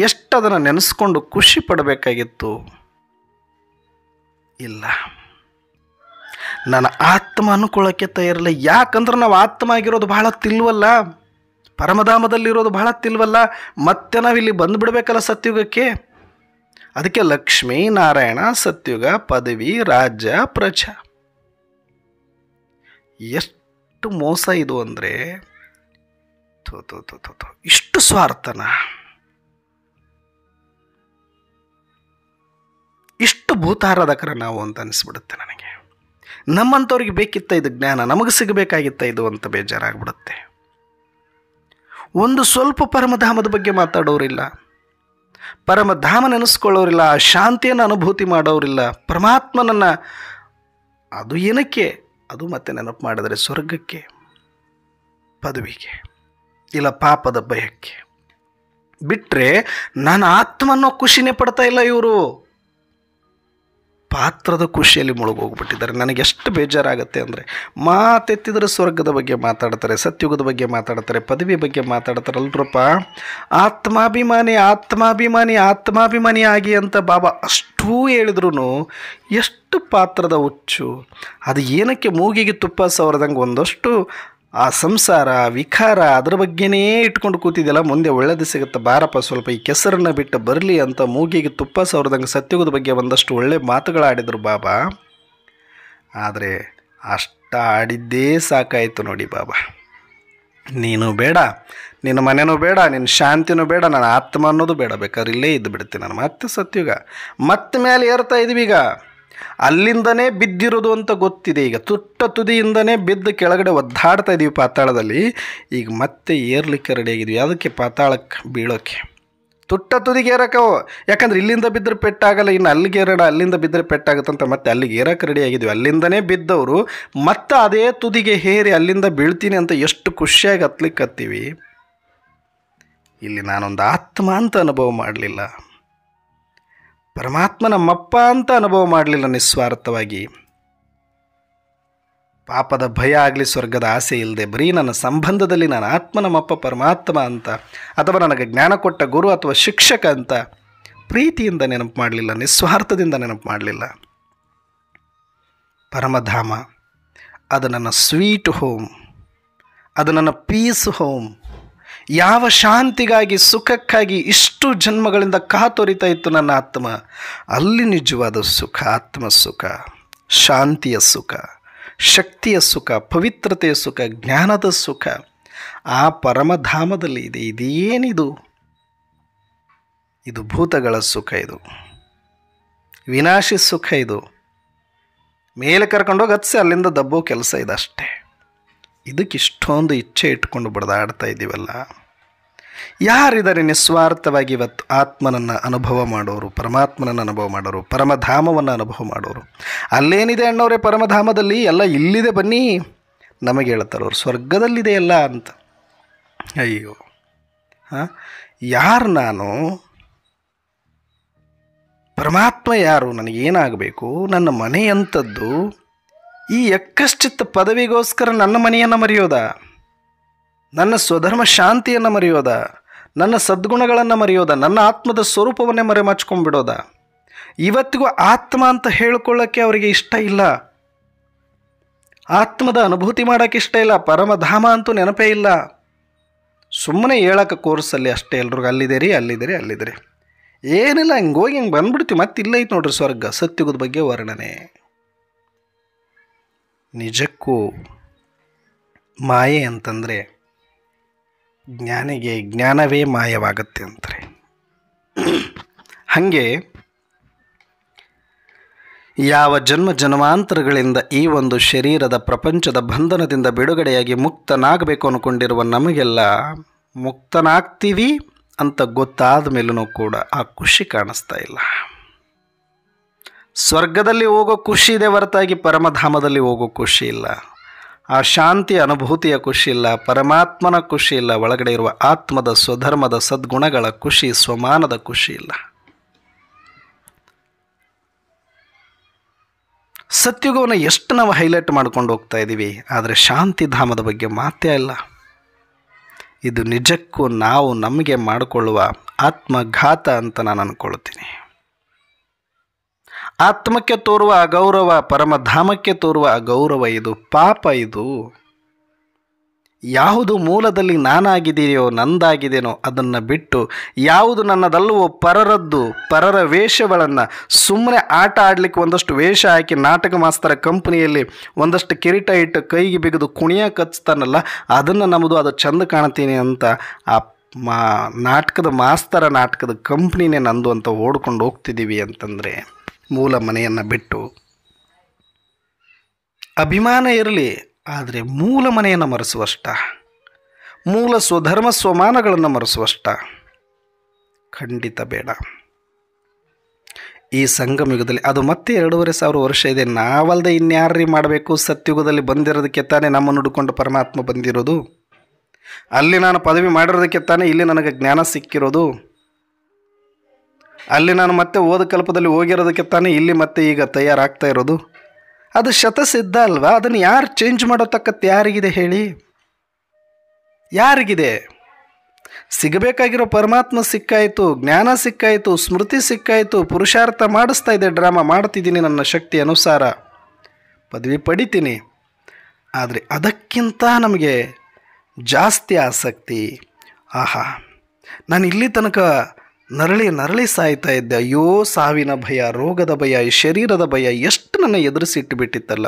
ಎಷ್ಟು ಅದನ್ನು ನೆನೆಸ್ಕೊಂಡು ಖುಷಿ ಪಡಬೇಕಾಗಿತ್ತು. ಇಲ್ಲ, ನನ್ನ ಆತ್ಮ ಅನ್ಕೊಳ್ಳೋಕ್ಕೆ ತಯಾರಿಲ್ಲ. ಯಾಕಂದ್ರೆ ನಾವು ಆತ್ಮ ಆಗಿರೋದು ಬಹಳ ತಿಲ್ವಲ್ಲ, ಪರಮಧಾಮದಲ್ಲಿರೋದು ಬಹಳ ತಿಲ್ವಲ್ಲ. ಮತ್ತೆ ನಾವಿಲ್ಲಿ ಬಂದುಬಿಡ್ಬೇಕಲ್ಲ ಸತ್ಯುಗಕ್ಕೆ. ಅದಕ್ಕೆ ಲಕ್ಷ್ಮೀ ನಾರಾಯಣ, ಸತ್ಯುಗ, ಪದವಿ, ರಾಜ್ಯ, ಪ್ರಜಾ. ಎಷ್ಟು ಮೋಸ ಇದು ಅಂದರೆ, ಇಷ್ಟು ಸ್ವಾರ್ಥನ, ಇಷ್ಟು ಭೂತಾರಾಧಕರ ನಾವು ಅಂತ ಅನಿಸ್ಬಿಡುತ್ತೆ ನನಗೆ. ನಮ್ಮಂಥವ್ರಿಗೆ ಬೇಕಿತ್ತ ಇದು ಜ್ಞಾನ, ನಮಗೆ ಸಿಗಬೇಕಾಗಿತ್ತ ಇದು ಅಂತ ಬೇಜಾರಾಗ್ಬಿಡುತ್ತೆ. ಒಂದು ಸ್ವಲ್ಪ ಪರಮಧಾಮದ ಬಗ್ಗೆ ಮಾತಾಡೋರಿಲ್ಲ, ಪರಮಧಾಮ ನೆನೆಸ್ಕೊಳ್ಳೋರಿಲ್ಲ, ಆ ಶಾಂತಿಯನ್ನು ಅನುಭೂತಿ ಮಾಡೋರಿಲ್ಲ. ಪರಮಾತ್ಮನನ್ನು ಅದು ಏನಕ್ಕೆ, ಅದು ಮತ್ತೆ ನೆನಪು ಮಾಡಿದರೆ ಸ್ವರ್ಗಕ್ಕೆ, ಪದವಿಗೆ, ಇಲ್ಲ ಪಾಪದ ಭಯಕ್ಕೆ. ಬಿಟ್ಟರೆ ನಾನು ಆತ್ಮನ್ನೋ ಖುಷಿನೇ ಪಡ್ತಾ ಇಲ್ಲ. ಇವರು ಪಾತ್ರದ ಖುಷಿಯಲ್ಲಿ ಮುಳುಗೋಗ್ಬಿಟ್ಟಿದ್ದಾರೆ. ನನಗೆ ಎಷ್ಟು ಬೇಜಾರಾಗುತ್ತೆ ಅಂದರೆ, ಮಾತೆತ್ತಿದ್ರೆ ಸ್ವರ್ಗದ ಬಗ್ಗೆ ಮಾತಾಡ್ತಾರೆ, ಸತ್ಯುಗದ ಬಗ್ಗೆ ಮಾತಾಡ್ತಾರೆ, ಪದವಿ ಬಗ್ಗೆ ಮಾತಾಡ್ತಾರೆ. ಅಲ್ರಪ್ಪ, ಆತ್ಮಾಭಿಮಾನಿ ಆತ್ಮಾಭಿಮಾನಿ ಆತ್ಮಾಭಿಮಾನಿ ಆಗಿ ಅಂತ ಬಾಬಾ ಅಷ್ಟೂ ಹೇಳಿದ್ರು ಎಷ್ಟು ಪಾತ್ರದ ಹುಚ್ಚು. ಅದು ಏನಕ್ಕೆ ಮೂಗಿಗೆ ತುಪ್ಪ ಸವರದಂಗೆ ಒಂದಷ್ಟು ಆ ಸಂಸಾರ, ವಿಕಾರ, ಅದ್ರ ಬಗ್ಗೆನೇ ಇಟ್ಕೊಂಡು ಕೂತಿದ್ದೆಲ್ಲ. ಮುಂದೆ ಒಳ್ಳೇದು ಸಿಗುತ್ತೆ ಬಾರಪ್ಪ, ಸ್ವಲ್ಪ ಈ ಕೆಸರನ್ನು ಬಿಟ್ಟು ಬರಲಿ ಅಂತ ಮೂಗಿಗೆ ತುಪ್ಪ ಸವರದಂಗೆ ಸತ್ಯುಗದ ಬಗ್ಗೆ ಒಂದಷ್ಟು ಒಳ್ಳೆ ಮಾತುಗಳಾಡಿದರು ಬಾಬಾ. ಆದರೆ ಅಷ್ಟ ಆಡಿದ್ದೇ ಸಾಕಾಯಿತು ನೋಡಿ ಬಾಬಾ. ನೀನು ಬೇಡ, ನಿನ್ನ ಮನೆಯೂ ಬೇಡ, ನಿನ್ನ ಶಾಂತಿನೂ ಬೇಡ, ನನ್ನ ಆತ್ಮ ಅನ್ನೋದು ಬೇಡ, ಬೇಕಾದ್ರೆ ಇಲ್ಲೇ ಇದ್ದು ಬಿಡ್ತೀನಿ ನಾನು. ಮತ್ತೆ ಸತ್ಯುಗ, ಮತ್ತೆ ಮೇಲೆ ಏರ್ತಾ ಇದ್ದೀವಿ. ಈಗ ಅಲ್ಲಿಂದನೇ ಬಿದ್ದಿರೋದು ಅಂತ ಗೊತ್ತಿದೆ. ಈಗ ತುಟ್ಟ ತುದಿಯಿಂದನೇ ಬಿದ್ದು ಕೆಳಗಡೆ ಒದ್ದಾಡ್ತಾ ಇದ್ದೀವಿ ಪಾತಾಳದಲ್ಲಿ. ಈಗ ಮತ್ತೆ ಏರ್ಲಿಕ್ಕೆ ರೆಡಿಯಾಗಿದ್ವಿ. ಅದಕ್ಕೆ ಪಾತಾಳಕ್ಕೆ ಬೀಳೋಕ್ಕೆ, ತುಟ್ಟ ತುದಿಗೆ ಏರಕ್ಕೆ. ಯಾಕಂದ್ರೆ ಇಲ್ಲಿಂದ ಬಿದ್ದರೆ ಪೆಟ್ಟಾಗಲ್ಲ, ಇನ್ನು ಅಲ್ಲಿಗೆ ಏರೋಣ, ಅಲ್ಲಿಂದ ಬಿದ್ದರೆ ಪೆಟ್ಟಾಗುತ್ತಂತ ಮತ್ತೆ ಅಲ್ಲಿಗೆ ಏರಕ್ಕೆ ರೆಡಿಯಾಗಿದ್ವಿ. ಅಲ್ಲಿಂದನೇ ಬಿದ್ದವರು ಮತ್ತೆ ಅದೇ ತುದಿಗೆ ಹೇರಿ ಅಲ್ಲಿಂದ ಬೀಳ್ತೀನಿ ಅಂತ ಎಷ್ಟು ಖುಷಿಯಾಗಿ ಹತ್ಲಿಕ್ಕೆ ಹತ್ತೀವಿ. ಇಲ್ಲಿ ನಾನೊಂದು ಆತ್ಮ ಅಂತ ಅನುಭವ ಮಾಡಲಿಲ್ಲ, ಪರಮಾತ್ಮ ನಮ್ಮಪ್ಪ ಅಂತ ಅನುಭವ ಮಾಡಲಿಲ್ಲ ನಿಸ್ವಾರ್ಥವಾಗಿ. ಪಾಪದ ಭಯ ಆಗಲಿ, ಸ್ವರ್ಗದ ಆಸೆ ಇಲ್ಲದೆ ಬರೀ ನನ್ನ ಸಂಬಂಧದಲ್ಲಿ ನಾನು ಆತ್ಮ ನಮ್ಮಪ್ಪ ಪರಮಾತ್ಮ ಅಂತ, ಅಥವಾ ನನಗೆ ಜ್ಞಾನ ಕೊಟ್ಟ ಗುರು ಅಥವಾ ಶಿಕ್ಷಕ ಅಂತ ಪ್ರೀತಿಯಿಂದ ನೆನಪು ಮಾಡಲಿಲ್ಲ, ನಿಸ್ವಾರ್ಥದಿಂದ ನೆನಪು ಮಾಡಲಿಲ್ಲ. ಪರಮಧಾಮ ಅದು ನನ್ನ ಸ್ವೀಟ್ ಹೋಮ್, ಅದು ನನ್ನ ಪೀಸ್ ಹೋಮ್. ಯಾವ ಶಾಂತಿಗಾಗಿ, ಸುಖಕ್ಕಾಗಿ ಇಷ್ಟು ಜನ್ಮಗಳಿಂದ ಕಾತೊರಿತಾ ಇತ್ತು ನನ್ನ ಆತ್ಮ, ಅಲ್ಲಿ ನಿಜವಾದ ಸುಖ, ಆತ್ಮ ಸುಖ, ಶಾಂತಿಯ ಸುಖ, ಶಕ್ತಿಯ ಸುಖ, ಪವಿತ್ರತೆಯ ಸುಖ, ಜ್ಞಾನದ ಸುಖ ಆ ಪರಮಧಾಮದಲ್ಲಿ ಇದೆ. ಇದೇನಿದು? ಇದು ಭೂತಗಳ ಸುಖ, ಇದು ವಿನಾಶಿ ಸುಖ. ಇದು ಮೇಲೆ ಕರ್ಕೊಂಡೋಗಿ ಹತ್ಸಿ ಅಲ್ಲಿಂದ ದಬ್ಬೋ ಕೆಲಸ ಇದೆ ಅಷ್ಟೇ. ಇದಕ್ಕೆ ಇಷ್ಟೊಂದು ಇಚ್ಛೆ ಇಟ್ಕೊಂಡು ಬಡ್ದಾಡ್ತಾ ಇದ್ದೀವಲ್ಲ. ಯಾರಿದ್ದಾರೆ ನಿಸ್ವಾರ್ಥವಾಗಿ ಇವತ್ತು ಆತ್ಮನನ್ನು ಅನುಭವ ಮಾಡೋರು, ಪರಮಾತ್ಮನನ್ನು ಅನುಭವ ಮಾಡೋರು, ಪರಮಧಾಮವನ್ನು ಅನುಭವ ಮಾಡೋರು? ಅಲ್ಲೇನಿದೆ ಅಣ್ಣವರೇ ಪರಮಧಾಮದಲ್ಲಿ? ಎಲ್ಲ ಇಲ್ಲಿದೆ ಬನ್ನಿ ನಮಗೆ ಹೇಳ್ತಾರೆ ಅವರು, ಸ್ವರ್ಗದಲ್ಲಿದೆ ಎಲ್ಲ ಅಂತ. ಅಯ್ಯೋ, ಯಾರು ನಾನು? ಪರಮಾತ್ಮ ಯಾರು? ನನಗೇನಾಗಬೇಕು? ನನ್ನ ಮನೆ ಅಂಥದ್ದು. ಈ ಯಕ್ಕಶ್ಚಿತ್ತ ಪದವಿಗೋಸ್ಕರ ನನ್ನ ಮನೆಯನ್ನು ಮರೆಯೋದಾ? ನನ್ನ ಸ್ವಧರ್ಮ ಶಾಂತಿಯನ್ನು ಮರೆಯೋದಾ? ನನ್ನ ಸದ್ಗುಣಗಳನ್ನು ಮರೆಯೋದಾ? ನನ್ನ ಆತ್ಮದ ಸ್ವರೂಪವನ್ನೇ ಮರೆಮಾಚ್ಕೊಂಡ್ಬಿಡೋದಾ? ಇವತ್ತಿಗೂ ಆತ್ಮ ಅಂತ ಹೇಳ್ಕೊಳ್ಳೋಕ್ಕೆ ಅವರಿಗೆ ಇಷ್ಟ ಇಲ್ಲ, ಆತ್ಮದ ಅನುಭೂತಿ ಮಾಡೋಕ್ಕೆ ಇಷ್ಟ ಇಲ್ಲ, ಪರಮಧಾಮ ಅಂತೂ ನೆನಪೇ ಇಲ್ಲ. ಸುಮ್ಮನೆ ಹೇಳೋಕೆ ಕೋರ್ಸಲ್ಲಿ ಅಷ್ಟೇ, ಎಲ್ರಿಗೂ ಅಲ್ಲಿದ್ದೀರಿ ಅಲ್ಲಿದ್ದೀರಿ ಅಲ್ಲಿದ್ದೀರಿ, ಏನಿಲ್ಲ, ಹಿಂಗೆ ಹೋಗಿ ಹಿಂಗೆ ಬಂದ್ಬಿಡ್ತೀವಿ. ಮತ್ತೆ ಇಲ್ಲ ಐತೆ ನೋಡ್ರಿ ಸ್ವರ್ಗ, ಸತ್ಯುಗದ ಬಗ್ಗೆ ವರ್ಣನೆ. ನಿಜಕ್ಕೂ ಮಾಯೆ ಅಂತಂದರೆ ಜ್ಞಾನಿಗೆ ಜ್ಞಾನವೇ ಮಾಯವಾಗುತ್ತೆ ಅಂತಾರೆ. ಹಾಗೆ ಯಾವ ಜನ್ಮ ಜನ್ಮಾಂತರಗಳಿಂದ ಈ ಒಂದು ಶರೀರದ ಪ್ರಪಂಚದ ಬಂಧನದಿಂದ ಬಿಡುಗಡೆಯಾಗಿ ಮುಕ್ತನಾಗಬೇಕು ಅಂದ್ಕೊಂಡಿರುವ ನಮಗೆಲ್ಲ ಮುಕ್ತನಾಗ್ತೀವಿ ಅಂತ ಗೊತ್ತಾದ ಮೇಲೂ ಕೂಡ ಆ ಖುಷಿ ಕಾಣಿಸ್ತಾ ಇಲ್ಲ. ಸ್ವರ್ಗದಲ್ಲಿ ಹೋಗೋ ಖುಷಿ ಇದೆ ಹೊರತಾಗಿ ಪರಮಧಾಮದಲ್ಲಿ ಹೋಗೋ ಖುಷಿ ಇಲ್ಲ. ಆ ಶಾಂತಿಯ ಅನುಭೂತಿಯ ಖುಷಿ ಇಲ್ಲ, ಪರಮಾತ್ಮನ ಖುಷಿ ಇಲ್ಲ, ಒಳಗಡೆ ಇರುವ ಆತ್ಮದ ಸ್ವಧರ್ಮದ ಸದ್ಗುಣಗಳ ಖುಷಿ, ಸ್ವಮಾನದ ಖುಷಿ ಇಲ್ಲ. ಸತ್ಯುಗವನ್ನು ಎಷ್ಟು ನಾವು ಹೈಲೈಟ್ ಮಾಡ್ಕೊಂಡು ಹೋಗ್ತಾ ಇದ್ದೀವಿ, ಆದರೆ ಶಾಂತಿಧಾಮದ ಬಗ್ಗೆ ಮಾತೇ ಇಲ್ಲ. ಇದು ನಿಜಕ್ಕೂ ನಾವು ನಮಗೆ ಮಾಡಿಕೊಳ್ಳುವ ಆತ್ಮಘಾತ ಅಂತ ನಾನು ಅಂದ್ಕೊಳ್ತೀನಿ. ಆತ್ಮಕ್ಕೆ ತೋರುವ ಅಗೌರವ, ಪರಮಧಾಮಕ್ಕೆ ತೋರುವ ಅಗೌರವ, ಇದು ಪಾಪ. ಇದು ಯಾವುದು ಮೂಲದಲ್ಲಿ ನಾನಾಗಿದೆಯೋ, ನಂದಾಗಿದೆಯೋ ಅದನ್ನು ಬಿಟ್ಟು ಯಾವುದು ನನ್ನದಲ್ಲವೋ ಪರರದ್ದು, ಪರರ ವೇಷಗಳನ್ನು ಸುಮ್ಮನೆ ಆಟ ಆಡಲಿಕ್ಕೆ ಒಂದಷ್ಟು ವೇಷ ಹಾಕಿ ನಾಟಕ ಮಾಸ್ತರ ಕಂಪ್ನಿಯಲ್ಲಿ ಒಂದಷ್ಟು ಕಿರೀಟ ಇಟ್ಟು ಕೈಗೆ ಬಿಗಿದು ಕುಣಿಯ ಕಚ್ತಾನಲ್ಲ, ಅದನ್ನು ನಮ್ಮದು, ಅದು ಚಂದ ಕಾಣ್ತೀನಿ ಅಂತ ಆ ನಾಟಕದ ಮಾಸ್ತರ, ನಾಟಕದ ಕಂಪ್ನಿನೇ ನಂದು ಅಂತ ಓಡ್ಕೊಂಡು ಹೋಗ್ತಿದ್ದೀವಿ ಅಂತಂದರೆ, ಮೂಲ ಮನೆಯನ್ನು ಬಿಟ್ಟು ಅಭಿಮಾನ ಇರಲಿ, ಆದರೆ ಮೂಲ ಮನೆಯನ್ನು ಮರೆಸುವಷ್ಟ, ಮೂಲ ಸ್ವಧರ್ಮ ಸ್ವಮಾನಗಳನ್ನು ಮರೆಸುವಷ್ಟ ಖಂಡಿತ ಬೇಡ. ಈ ಸಂಗಮಯುಗದಲ್ಲಿ ಅದು ಮತ್ತೆ 2500 ವರ್ಷ ಇದೆ. ನಾವಲ್ಲದೆ ಇನ್ಯಾರ್ರಿ ಮಾಡಬೇಕು? ಸತ್ಯುಗದಲ್ಲಿ ಬಂದಿರೋದಕ್ಕೆ ತಾನೇ ನಮ್ಮನ್ನು ಹುಡುಕೊಂಡು ಪರಮಾತ್ಮ ಬಂದಿರೋದು. ಅಲ್ಲಿ ನಾನು ಪದವಿ ಮಾಡಿರೋದಕ್ಕೆ ತಾನೇ ಇಲ್ಲಿ ನನಗೆ ಜ್ಞಾನ ಸಿಕ್ಕಿರೋದು. ಅಲ್ಲಿ ನಾನು ಮತ್ತೆ ಓದ ಕಲ್ಪದಲ್ಲಿ ಹೋಗಿರೋದಕ್ಕೆ ತಾನೇ ಇಲ್ಲಿ ಮತ್ತೆ ಈಗ ತಯಾರಾಗ್ತಾ ಇರೋದು. ಅದು ಶತಸಿದ್ಧ ಅಲ್ವಾ? ಅದನ್ನು ಯಾರು ಚೇಂಜ್ ಮಾಡೋ ತಕ್ಕತ್ತು ಯಾರಿಗಿದೆ ಹೇಳಿ? ಯಾರಿಗಿದೆ? ಸಿಗಬೇಕಾಗಿರೋ ಪರಮಾತ್ಮ ಸಿಕ್ಕಾಯಿತು, ಜ್ಞಾನ ಸಿಕ್ಕಾಯಿತು, ಸ್ಮೃತಿ ಸಿಕ್ಕಾಯಿತು, ಪುರುಷಾರ್ಥ ಮಾಡಿಸ್ತಾ ಇದೆ, ಡ್ರಾಮಾ ಮಾಡ್ತಿದ್ದೀನಿ, ನನ್ನ ಶಕ್ತಿ ಅನುಸಾರ ಪದವಿ ಪಡಿತೀನಿ. ಆದರೆ ಅದಕ್ಕಿಂತ ನಮಗೆ ಜಾಸ್ತಿ ಆಸಕ್ತಿ, ಆಹಾ ನಾನು ಇಲ್ಲಿ ತನಕ ನರಳಿ ಸಾಯ್ತಾ ಇದ್ದೆ, ಅಯ್ಯೋ ಸಾವಿನ ಭಯ, ರೋಗದ ಭಯ, ಈ ಶರೀರದ ಭಯ ಎಷ್ಟು ನನ್ನ ಎದುರಿಸಿಟ್ಟು ಬಿಟ್ಟಿತ್ತಲ್ಲ,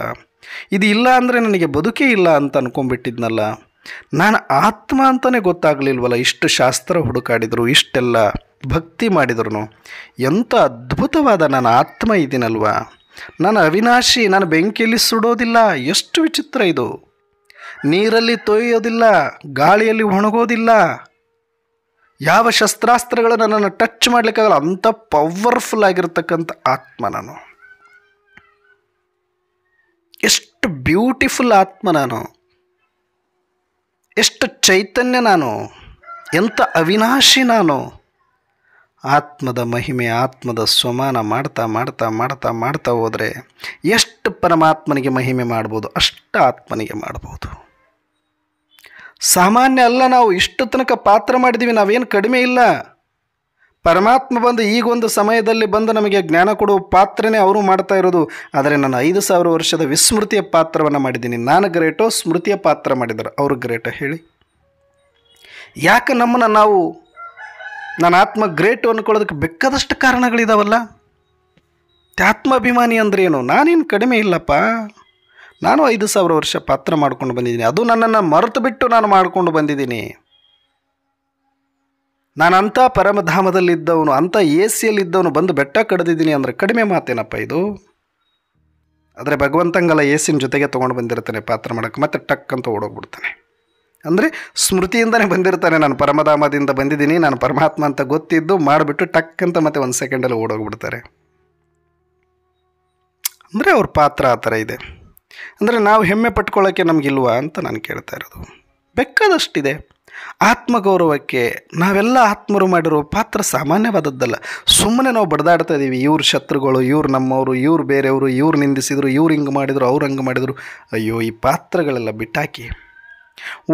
ಇದು ಇಲ್ಲ ಅಂದರೆ ನನಗೆ ಬದುಕೇ ಇಲ್ಲ ಅಂತ ಅಂದ್ಕೊಂಡ್ಬಿಟ್ಟಿದ್ನಲ್ಲ, ನಾನು ಆತ್ಮ ಅಂತಲೇ ಗೊತ್ತಾಗಲಿಲ್ವಲ್ಲ. ಇಷ್ಟು ಶಾಸ್ತ್ರ ಹುಡುಕಾಡಿದ್ರು, ಇಷ್ಟೆಲ್ಲ ಭಕ್ತಿ ಮಾಡಿದ್ರು, ಎಂಥ ಅದ್ಭುತವಾದ ನಾನು ಆತ್ಮ ಇದ್ದೀನಲ್ವ, ನಾನು ಅವಿನಾಶಿ, ನಾನು ಬೆಂಕಿಯಲ್ಲಿ ಸುಡೋದಿಲ್ಲ. ಎಷ್ಟು ವಿಚಿತ್ರ ಇದು! ನೀರಲ್ಲಿ ತೊಯ್ಯೋದಿಲ್ಲ, ಗಾಳಿಯಲ್ಲಿ ಒಣಗೋದಿಲ್ಲ, ಯಾವ ಶಸ್ತ್ರಾಸ್ತ್ರಗಳನ್ನು ನನ್ನನ್ನು ಟಚ್ ಮಾಡಲಿಕ್ಕಾಗಲ್ಲ, ಅಂಥ ಪವರ್ಫುಲ್ ಆಗಿರ್ತಕ್ಕಂಥ ಆತ್ಮ ನಾನು. ಎಷ್ಟು ಬ್ಯೂಟಿಫುಲ್ ಆತ್ಮ ನಾನು, ಎಷ್ಟು ಚೈತನ್ಯ ನಾನು, ಎಂಥ ಅವಿನಾಶಿ ನಾನು. ಆತ್ಮದ ಮಹಿಮೆ, ಆತ್ಮದ ಸ್ವಮಾನ ಮಾಡ್ತಾ ಮಾಡ್ತಾ ಮಾಡ್ತಾ ಮಾಡ್ತಾ ಹೋದರೆ ಎಷ್ಟು ಪರಮಾತ್ಮನಿಗೆ ಮಹಿಮೆ ಮಾಡ್ಬೋದು ಅಷ್ಟು ಆತ್ಮನಿಗೆ ಮಾಡ್ಬೋದು. ಸಾಮಾನ್ಯ ಅಲ್ಲ, ನಾವು ಇಷ್ಟು ತನಕ ಪಾತ್ರ ಮಾಡಿದ್ದೀವಿ, ನಾವೇನು ಕಡಿಮೆ ಇಲ್ಲ. ಪರಮಾತ್ಮ ಬಂದು ಈಗೊಂದು ಸಮಯದಲ್ಲಿ ಬಂದು ನಮಗೆ ಜ್ಞಾನ ಕೊಡುವ ಪಾತ್ರನೇ ಅವರು ಮಾಡ್ತಾ ಇರೋದು. ಆದರೆ ನಾನು 5,000 ವರ್ಷದ ವಿಸ್ಮೃತಿಯ ಪಾತ್ರವನ್ನು ಮಾಡಿದ್ದೀನಿ. ನಾನು ಗ್ರೇಟೋ, ಸ್ಮೃತಿಯ ಪಾತ್ರ ಮಾಡಿದ್ದಾರೆ ಅವರು ಗ್ರೇಟೋ ಹೇಳಿ? ಯಾಕೆ ನಮ್ಮನ್ನು ನಾವು ನಾನು ಆತ್ಮ ಗ್ರೇಟು ಅಂದ್ಕೊಳ್ಳೋದಕ್ಕೆ ಬೇಕಾದಷ್ಟು ಕಾರಣಗಳಿದಾವಲ್ಲ. ಆತ್ಮಾಭಿಮಾನಿ ಅಂದ್ರೆ ಏನು? ನಾನೇನು ಕಡಿಮೆ ಇಲ್ಲಪ್ಪ, ನಾನು 5,000 ವರ್ಷ ಪಾತ್ರ ಮಾಡ್ಕೊಂಡು ಬಂದಿದ್ದೀನಿ. ಅದು ನನ್ನನ್ನು ಮರೆತು ಬಿಟ್ಟು ನಾನು ಮಾಡಿಕೊಂಡು ಬಂದಿದ್ದೀನಿ. ನಾನು ಅಂಥ ಪರಮಧಾಮದಲ್ಲಿದ್ದವನು, ಅಂಥ ಎಸಿಯಲ್ಲಿದ್ದವನು ಬಂದು ಬೆಟ್ಟ ಕಡ್ದಿದ್ದೀನಿ ಅಂದರೆ ಕಡಿಮೆ ಮಾತೇನಪ್ಪ ಇದು? ಆದರೆ ಭಗವಂತಂಗಲ್ಲ, ಎಸಿನ ಜೊತೆಗೆ ತೊಗೊಂಡು ಬಂದಿರ್ತಾನೆ ಪಾತ್ರ ಮಾಡೋಕ್ಕೆ, ಮತ್ತೆ ಟಕ್ ಅಂತ ಓಡೋಗ್ಬಿಡ್ತಾನೆ. ಅಂದರೆ ಸ್ಮೃತಿಯಿಂದನೇ ಬಂದಿರ್ತಾನೆ, ನಾನು ಪರಮಧಾಮದಿಂದ ಬಂದಿದ್ದೀನಿ, ನಾನು ಪರಮಾತ್ಮ ಅಂತ ಗೊತ್ತಿದ್ದು ಮಾಡಿಬಿಟ್ಟು ಟಕ್ ಅಂತ ಮತ್ತೆ 1 ಸೆಕೆಂಡಲ್ಲಿ ಓಡೋಗ್ಬಿಡ್ತಾರೆ. ಅಂದರೆ ಅವ್ರ ಪಾತ್ರ ಆ ಥರ ಇದೆ. ಅಂದರೆ ನಾವು ಹೆಮ್ಮೆ ಪಟ್ಕೊಳ್ಳೋಕ್ಕೆ ನಮಗಿಲ್ವಾ ಅಂತ ನಾನು ಕೇಳ್ತಾ ಇರೋದು. ಬೇಕಾದಷ್ಟಿದೆ. ಆತ್ಮಗೌರವಕ್ಕೆ ನಾವೆಲ್ಲ ಆತ್ಮರು ಮಾಡಿರೋ ಪಾತ್ರ ಸಾಮಾನ್ಯವಾದದ್ದಲ್ಲ. ಸುಮ್ಮನೆ ನಾವು ಬಡ್ದಾಡ್ತಾ ಇದ್ದೀವಿ, ಇವ್ರ ಶತ್ರುಗಳು, ಇವ್ರು ನಮ್ಮವರು, ಇವ್ರು ಬೇರೆಯವರು, ಇವ್ರು ನಿಂದಿಸಿದರು, ಇವ್ರು ಹಿಂಗೆ ಮಾಡಿದರು, ಅವ್ರು ಹಂಗೆ ಮಾಡಿದರು. ಅಯ್ಯೋ, ಈ ಪಾತ್ರಗಳೆಲ್ಲ ಬಿಟ್ಟಾಕಿ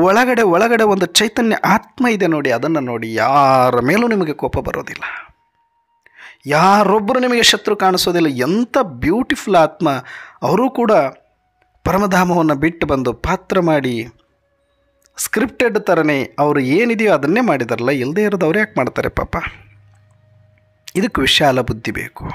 ಒಳಗಡೆ ಒಂದು ಚೈತನ್ಯ ಆತ್ಮ ಇದೆ ನೋಡಿ, ಅದನ್ನು ನೋಡಿ. ಯಾರ ಮೇಲೂ ನಿಮಗೆ ಕೋಪ ಬರೋದಿಲ್ಲ, ಯಾರೊಬ್ಬರು ನಿಮಗೆ ಶತ್ರು ಕಾಣಿಸೋದಿಲ್ಲ. ಎಂಥ ಬ್ಯೂಟಿಫುಲ್ ಆತ್ಮ. ಅವರು ಕೂಡ ಪರಮಧಾಮವನ್ನು ಬಿಟ್ಟು ಬಂದು ಪಾತ್ರ ಮಾಡಿ ಸ್ಕ್ರಿಪ್ಟೆಡ್ ಥರನೇ ಅವರು ಏನಿದೆಯೋ ಅದನ್ನೇ ಮಾಡಿದಾರಲ್ಲ. ಇಲ್ಲದೇ ಇರೋದು ಅವ್ರು ಯಾಕೆ ಮಾಡ್ತಾರೆ ಪಾಪ? ಇದಕ್ಕೆ ವಿಶಾಲ ಬುದ್ಧಿ ಬೇಕು.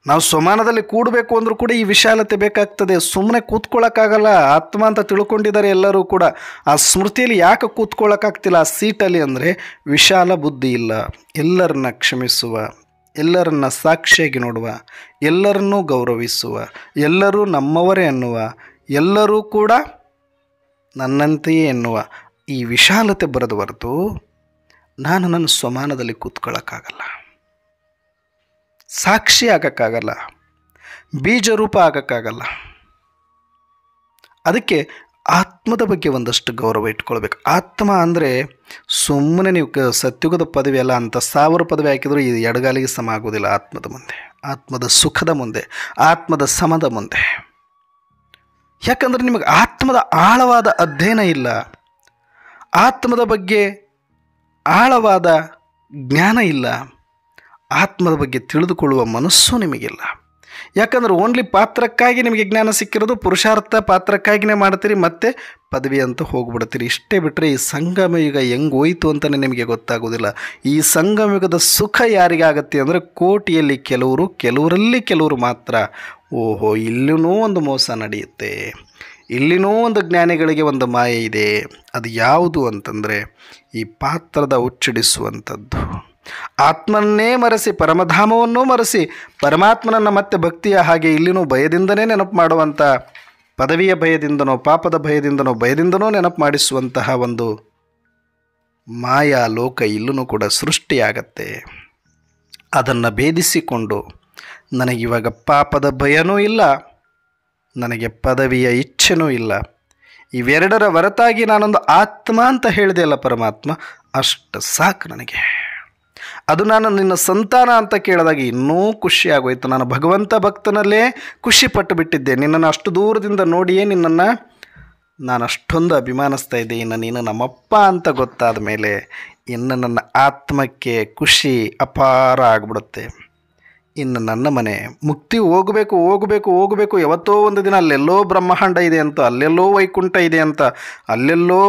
ನಾವು ಸ್ವಮಾನದಲ್ಲಿ ಕೂಡಬೇಕು ಅಂದರೂ ಕೂಡ ಈ ವಿಶಾಲತೆ ಬೇಕಾಗ್ತದೆ. ಸುಮ್ಮನೆ ಕೂತ್ಕೊಳ್ಳೋಕ್ಕಾಗಲ್ಲ. ಆತ್ಮ ಅಂತ ತಿಳ್ಕೊಂಡಿದ್ದಾರೆ ಎಲ್ಲರೂ ಕೂಡ. ಆ ಸ್ಮೃತಿಯಲ್ಲಿ ಯಾಕೆ ಕೂತ್ಕೊಳ್ಳೋಕ್ಕಾಗ್ತಿಲ್ಲ ಆ ಸೀಟಲ್ಲಿ ಅಂದರೆ ವಿಶಾಲ ಬುದ್ಧಿ ಇಲ್ಲ. ಎಲ್ಲರನ್ನ ಕ್ಷಮಿಸುವ, ಎಲ್ಲರನ್ನ ಸಾಕ್ಷಿಯಾಗಿ ನೋಡುವ, ಎಲ್ಲರನ್ನೂ ಗೌರವಿಸುವ, ಎಲ್ಲರೂ ನಮ್ಮವರೇ ಎನ್ನುವ, ಎಲ್ಲರೂ ಕೂಡ ನನ್ನಂತೆಯೇ ಎನ್ನುವ ಈ ವಿಶಾಲತೆ ಬರೆದು ಹೊರತು ನಾನು ನನ್ನ ಸ್ವಮಾನದಲ್ಲಿ ಕೂತ್ಕೊಳ್ಳೋಕ್ಕಾಗಲ್ಲ, ಸಾಕ್ಷಿ ಆಗೋಕ್ಕಾಗಲ್ಲ, ಬೀಜರೂಪ ಆಗೋಕ್ಕಾಗಲ್ಲ. ಅದಕ್ಕೆ ಆತ್ಮದ ಬಗ್ಗೆ ಒಂದಷ್ಟು ಗೌರವ ಇಟ್ಕೊಳ್ಬೇಕು. ಆತ್ಮ ಅಂದರೆ ಸುಮ್ಮನೆ ನೀವು ಸತ್ಯುಗದ ಪದವಿ ಅಲ್ಲ ಅಂತ 1000 ಪದವಿ ಹಾಕಿದರೂ ಇದು ಎಡಗಾಲಿಗೆ ಸಮ ಆಗೋದಿಲ್ಲ ಆತ್ಮದ ಮುಂದೆ, ಆತ್ಮದ ಸುಖದ ಮುಂದೆ, ಆತ್ಮದ ಸಮದ ಮುಂದೆ. ಯಾಕಂದರೆ ನಿಮಗೆ ಆತ್ಮದ ಆಳವಾದ ಅಧ್ಯಯನ ಇಲ್ಲ, ಆತ್ಮದ ಬಗ್ಗೆ ಆಳವಾದ ಜ್ಞಾನ ಇಲ್ಲ, ಆತ್ಮದ ಬಗ್ಗೆ ತಿಳಿದುಕೊಳ್ಳುವ ಮನಸ್ಸು ನಿಮಗಿಲ್ಲ. ಯಾಕಂದರೆ ಓನ್ಲಿ ಪಾತ್ರಕ್ಕಾಗಿ ನಿಮಗೆ ಜ್ಞಾನ ಸಿಕ್ಕಿರೋದು, ಪುರುಷಾರ್ಥ ಪಾತ್ರಕ್ಕಾಗಿಯೇ ಮಾಡ್ತೀರಿ, ಮತ್ತೆ ಪದವಿ ಅಂತ ಹೋಗ್ಬಿಡ್ತೀರಿ. ಇಷ್ಟೇ ಬಿಟ್ಟರೆ ಈ ಸಂಗಮ ಯುಗ ಹೆಂಗೆ ಹೋಯ್ತು ಅಂತಲೇ ನಿಮಗೆ ಗೊತ್ತಾಗೋದಿಲ್ಲ. ಈ ಸಂಗಮ ಯುಗದ ಸುಖ ಯಾರಿಗಾಗತ್ತೆ ಅಂದರೆ ಕೋಟಿಯಲ್ಲಿ ಕೆಲವರು, ಕೆಲವರಲ್ಲಿ ಕೆಲವರು ಮಾತ್ರ. ಓಹೋ, ಇಲ್ಲಿನೂ ಒಂದು ಮೋಸ ನಡೆಯುತ್ತೆ, ಇಲ್ಲಿನೂ ಒಂದು ಜ್ಞಾನಿಗಳಿಗೆ ಒಂದು ಮಾಯೆ ಇದೆ. ಅದು ಯಾವುದು ಅಂತಂದರೆ ಈ ಪಾತ್ರದ ಉಚ್ಚಡಿಸುವಂಥದ್ದು. ಆತ್ಮನ್ನೇ ಮರೆಸಿ, ಪರಮಧಾಮವನ್ನೂ ಮರೆಸಿ, ಪರಮಾತ್ಮನನ್ನು ಮತ್ತೆ ಭಕ್ತಿಯ ಹಾಗೆ ಇಲ್ಲಿನೂ ಭಯದಿಂದನೇ ನೆನಪು ಮಾಡುವಂಥ, ಪದವಿಯ ಭಯದಿಂದನೋ ಪಾಪದ ಭಯದಿಂದನೋ ನೆನಪು ಮಾಡಿಸುವಂತಹ ಒಂದು ಮಾಯಾ ಲೋಕ ಇಲ್ಲೂ ಕೂಡ ಸೃಷ್ಟಿಯಾಗತ್ತೆ. ಅದನ್ನು ಭೇದಿಸಿಕೊಂಡು ನನಗಿವಾಗ ಪಾಪದ ಭಯನೂ ಇಲ್ಲ, ನನಗೆ ಪದವಿಯ ಇಚ್ಛೆನೂ ಇಲ್ಲ, ಇವೆರಡರ ಹೊರತಾಗಿ ನಾನೊಂದು ಆತ್ಮ ಅಂತ ಹೇಳಿದೆ ಅಲ್ಲ ಪರಮಾತ್ಮ, ಅಷ್ಟು ಸಾಕು ನನಗೆ. ಅದು ನಾನು ನಿನ್ನ ಸಂತಾನ ಅಂತ ಕೇಳಿದಾಗ ಇನ್ನೂ ಖುಷಿಯಾಗೋಯ್ತು. ನಾನು ಭಗವಂತ ಭಕ್ತನಲ್ಲೇ ಖುಷಿ ಪಟ್ಟು ಬಿಟ್ಟಿದ್ದೆ. ನಿನ್ನನ್ನು ಅಷ್ಟು ದೂರದಿಂದ ನೋಡಿಯೇ ನಿನ್ನನ್ನು ನಾನು ಅಷ್ಟೊಂದು ಅಭಿಮಾನಿಸ್ತಾ ಇದ್ದೆ. ಇನ್ನು ನೀನು ನಮ್ಮಪ್ಪ ಅಂತ ಗೊತ್ತಾದ ಮೇಲೆ ಇನ್ನು ನನ್ನ ಆತ್ಮಕ್ಕೆ ಖುಷಿ ಅಪಾರ ಆಗಿಬಿಡುತ್ತೆ. ಇನ್ನು ನನ್ನ ಮನೆ ಮುಕ್ತಿ ಹೋಗಬೇಕು. ಯಾವತ್ತೋ ಒಂದು ದಿನ ಅಲ್ಲೆಲ್ಲೋ ಬ್ರಹ್ಮಾಂಡ ಇದೆ ಅಂತ, ಅಲ್ಲೆಲ್ಲೋ ವೈಕುಂಠ ಇದೆ ಅಂತ, ಅಲ್ಲೆಲ್ಲೋ